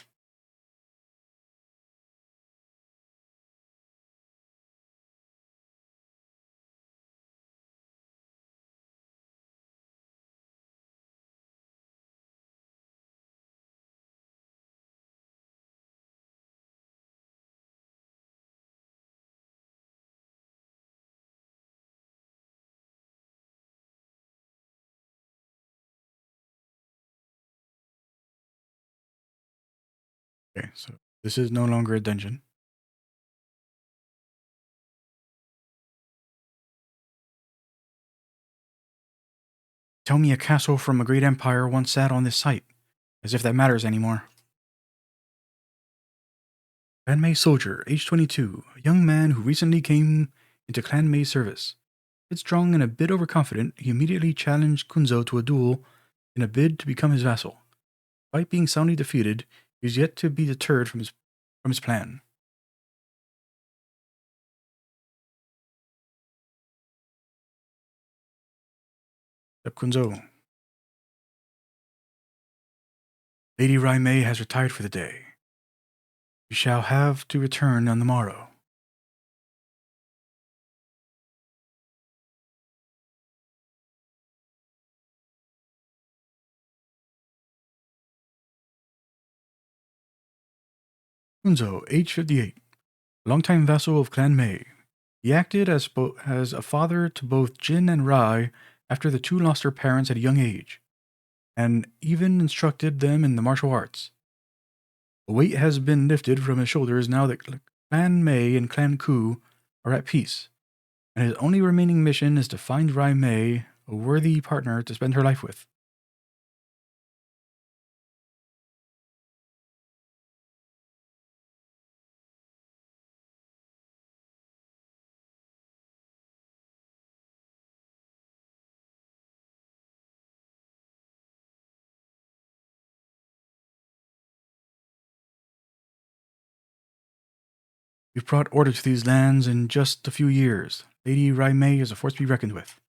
S1: Okay, so this is no longer a dungeon. Tell me a castle from a great empire once sat on this site, as if that matters anymore. Clan May soldier, age 22, a young man who recently came into Clan May's service. Headstrong and a bit overconfident, he immediately challenged Kunzo to a duel in a bid to become his vassal. Despite being soundly defeated, he is yet to be deterred from his plan. Except Kunzo. Lady Raimei has retired for the day. You shall have to return on the morrow. Kunzo, age 58, longtime vassal of Clan Mei. He acted as a father to both Jin and Rai after the two lost their parents at a young age, and even instructed them in the martial arts. A weight has been lifted from his shoulders now that Clan Mei and Clan Ku are at peace, and his only remaining mission is to find Rai Mei a worthy partner to spend her life with. We've brought order to these lands in just a few years. Lady Rai Mei is a force to be reckoned with.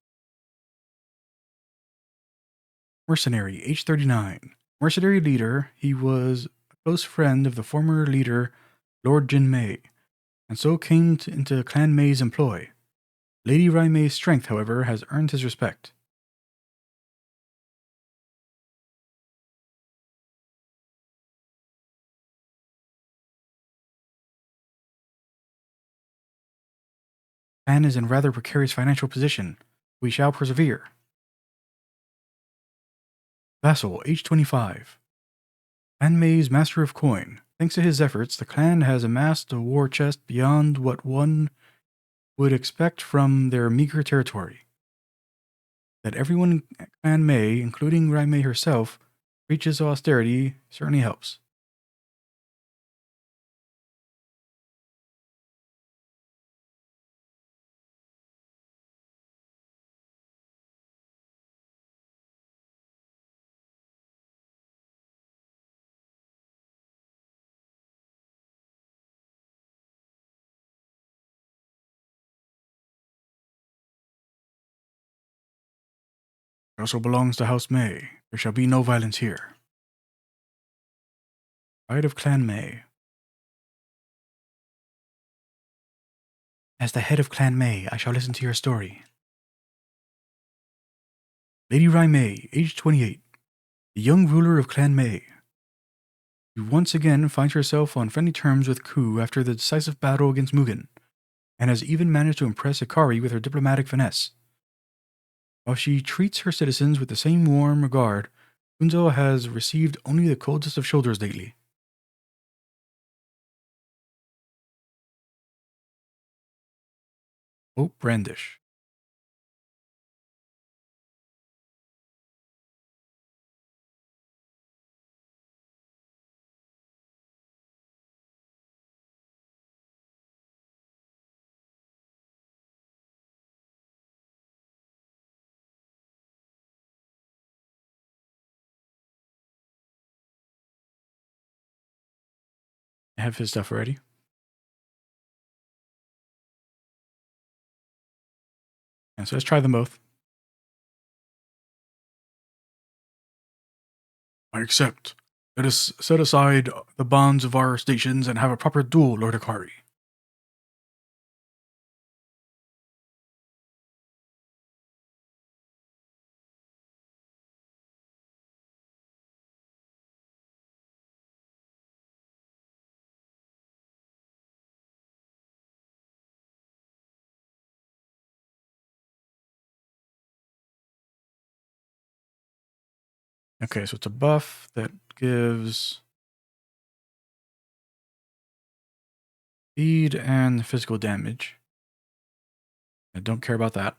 S1: Mercenary, age 39. Mercenary leader, he was a close friend of the former leader, Lord Jin Mei, and so came into Clan Mei's employ. Lady Rai Mei's strength, however, has earned his respect. Clan is in rather precarious financial position. We shall persevere. Vassal, age 25. Clan May's Master of Coin. Thanks to his efforts, the clan has amassed a war chest beyond what one would expect from their meager territory. That everyone in Clan May, including Rai Mei herself, preaches austerity certainly helps. It also belongs to House May. There shall be no violence here. Pride of Clan May. As the head of Clan May, I shall listen to your story. Lady Rai Mei, age 28, the young ruler of Clan May. You once again find herself on friendly terms with Ku after the decisive battle against Mugen, and has even managed to impress Ikari with her diplomatic finesse. While she treats her citizens with the same warm regard, Kunzo has received only the coldest of shoulders lately. Hope Brandish. I have his stuff already. And so let's try them both. I accept. Let us set aside the bonds of our stations and have a proper duel, Lord Ikari. Okay, so it's a buff that gives speed and physical damage. I don't care about that.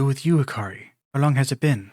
S1: So with you, Ikari, how long has it been?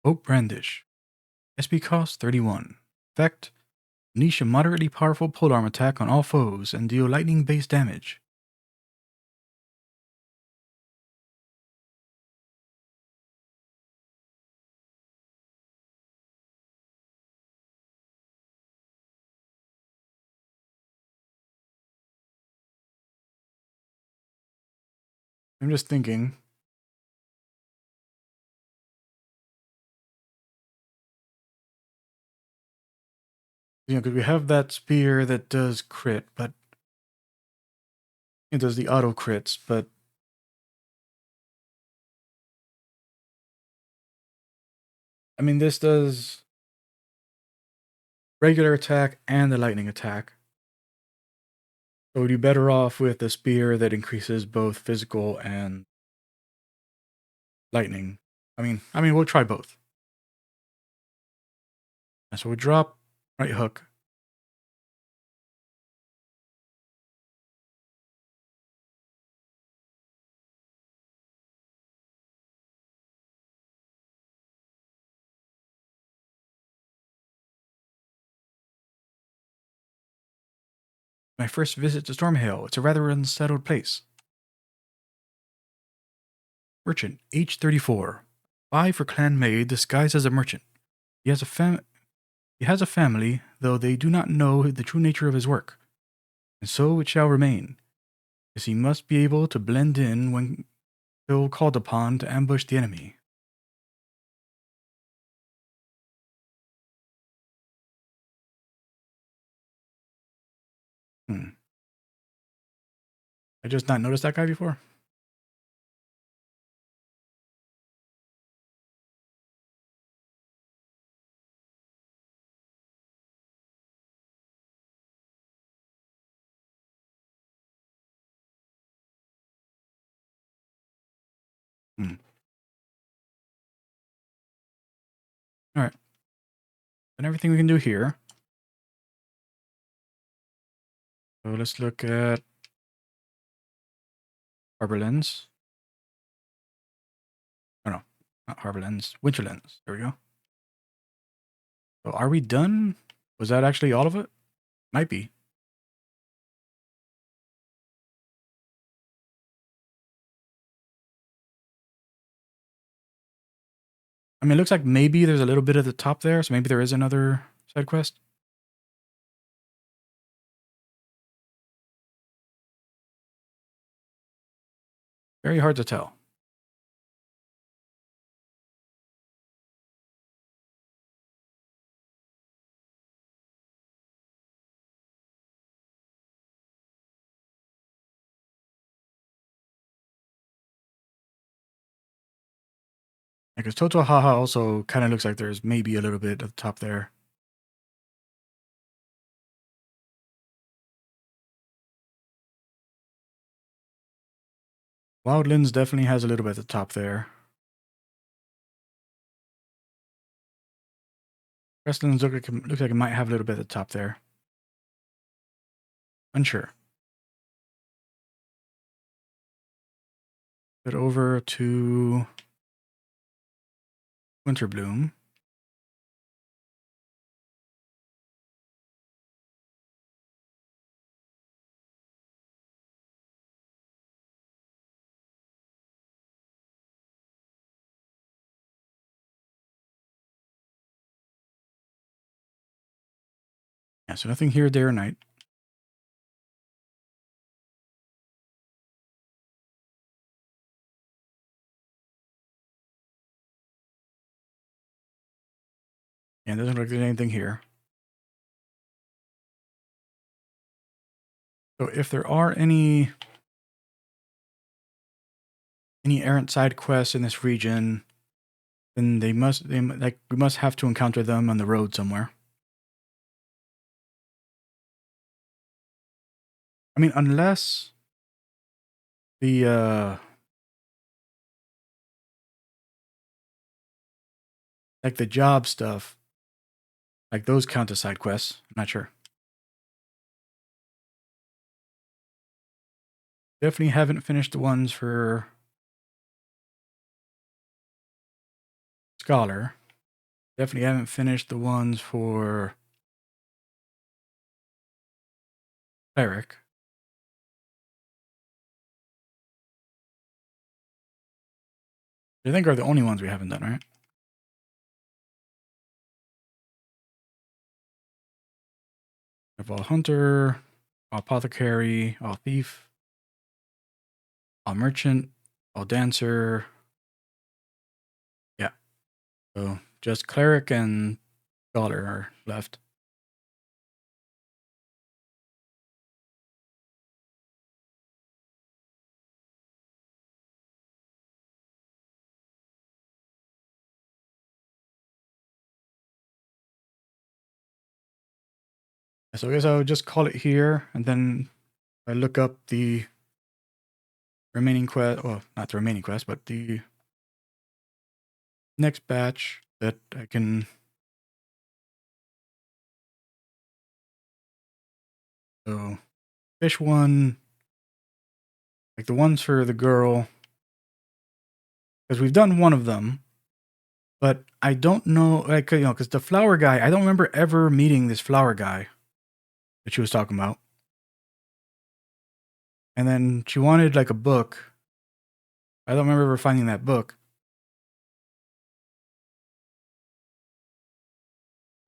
S1: Oak Brandish. SP cost 31. Effect: unleash a moderately powerful polearm attack on all foes and deal lightning-based damage. I'm just thinking. Because we have that spear that does crit, but it does the auto crits, but I mean, this does regular attack and the lightning attack. So would you better off with the spear that increases both physical and lightning? I mean, we'll try both. And so we drop right hook. My first visit to Stormhail. It's a rather unsettled place. Merchant, age 34. 5 for clan maid disguised as a merchant. He has a family, though they do not know the true nature of his work. And so it shall remain, as he must be able to blend in when till called upon to ambush the enemy. I just not noticed that guy before. All right. And everything we can do here. So let's look at Harbor Lens. Oh no, not Harbor Lens. Winter Lens. There we go. So are we done? Was that actually all of it? Might be. I mean, it looks like maybe there's a little bit at the top there, so maybe there is another side quest. Very hard to tell. Because Toto Haha also kind of looks like there's maybe a little bit at the top there. Wildlands definitely has a little bit at the top there. Crestlands looks like it might have a little bit at the top there. Unsure. But over to Winterbloom. Yeah, so nothing here, day or night. Yeah, it doesn't look like there's anything here. So if there are any errant side quests in this region, then we must have to encounter them on the road somewhere. I mean, unless the like the job stuff, like those count as side quests. I'm not sure. Definitely haven't finished the ones for Scholar. Definitely haven't finished the ones for Cleric. I think are the only ones we haven't done, right? We have all hunter, all apothecary, all thief, all merchant, all dancer. Yeah. So just cleric and scholar are left. So I guess I'll just call it here, and then I look up the remaining quest. Well, not the remaining quest, but the next batch that I can. So fish one, like the ones for the girl, because we've done one of them, but I don't know, like because the flower guy, I don't remember ever meeting this flower guy that she was talking about. And then she wanted like a book. I don't remember ever finding that book.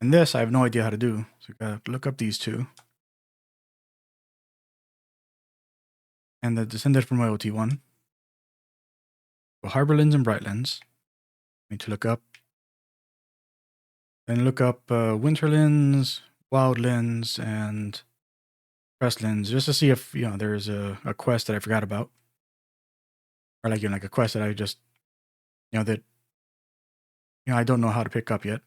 S1: And this, I have no idea how to do. So I gotta look up these two. And the Descended from Royalty one. So Harborlands and Brightlands. I need to look up. Then look up Winterlands, Wildlands, and Crestlands, just to see if there's a quest that I forgot about, or like like a quest that I just that I don't know how to pick up yet.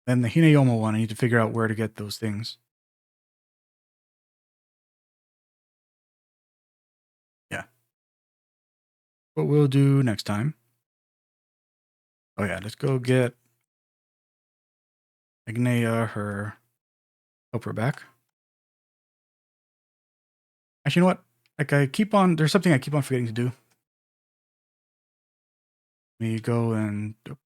S1: Then the Hinayoma one, I need to figure out where to get those things. Yeah. What we'll do next time. Oh yeah, let's go get Agnea her helper back. Actually, you know what? Like there's something I keep on forgetting to do. Let me go and all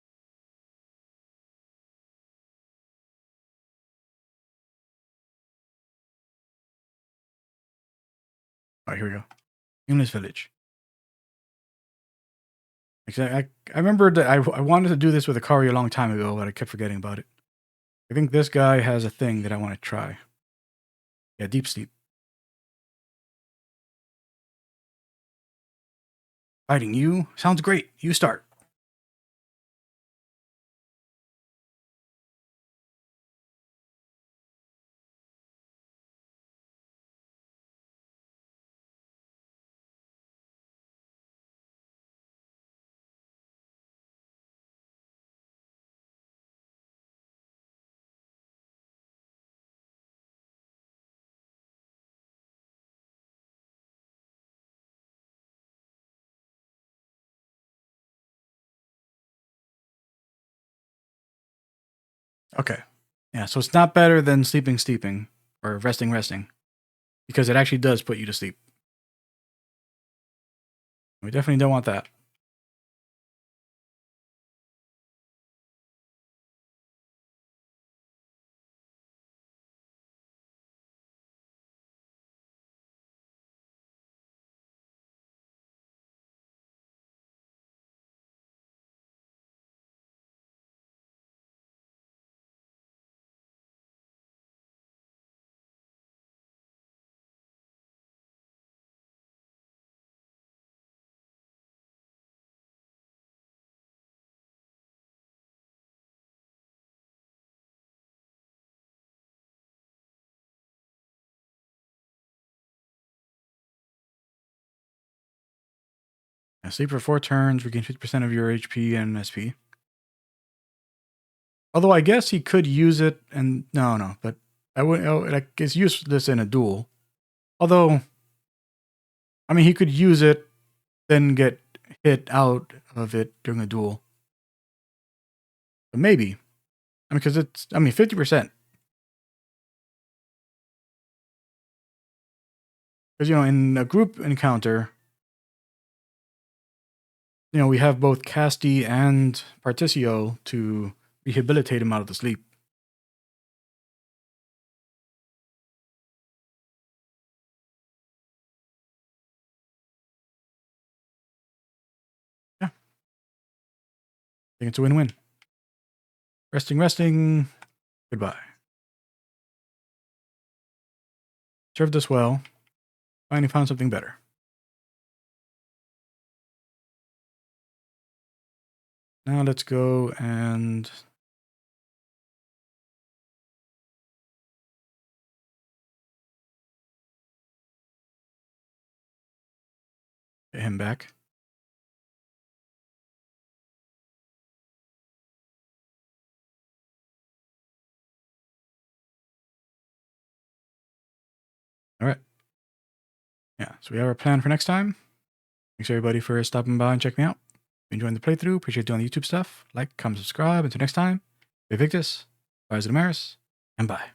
S1: right, here we go. Eunice Village. I remember that I wanted to do this with Akari a long time ago, but I kept forgetting about it. I think this guy has a thing that I want to try. Yeah, deep sleep. Fighting you? Sounds great. You start. Okay. Yeah, so it's not better than sleeping, or resting, because it actually does put you to sleep. We definitely don't want that. Yeah, sleep for 4 turns, regain 50% of your HP and SP. Although I guess he could use it, and no, but I wouldn't. Like it's useless in a duel. Although, I mean, he could use it, then get hit out of it during a duel. But maybe, because it's 50%. Because in a group encounter, you know, we have both Casti and Particio to rehabilitate him out of the sleep. Yeah, I think it's a win-win. Resting, resting. Goodbye. Served us well. Finally found something better. Now let's go and get him back. All right. Yeah, so we have our plan for next time. Thanks everybody for stopping by and checking me out. If you enjoyed the playthrough, appreciate doing the YouTube stuff. Like, comment, subscribe. Until next time, Invictus, Rise of the Maris, and bye.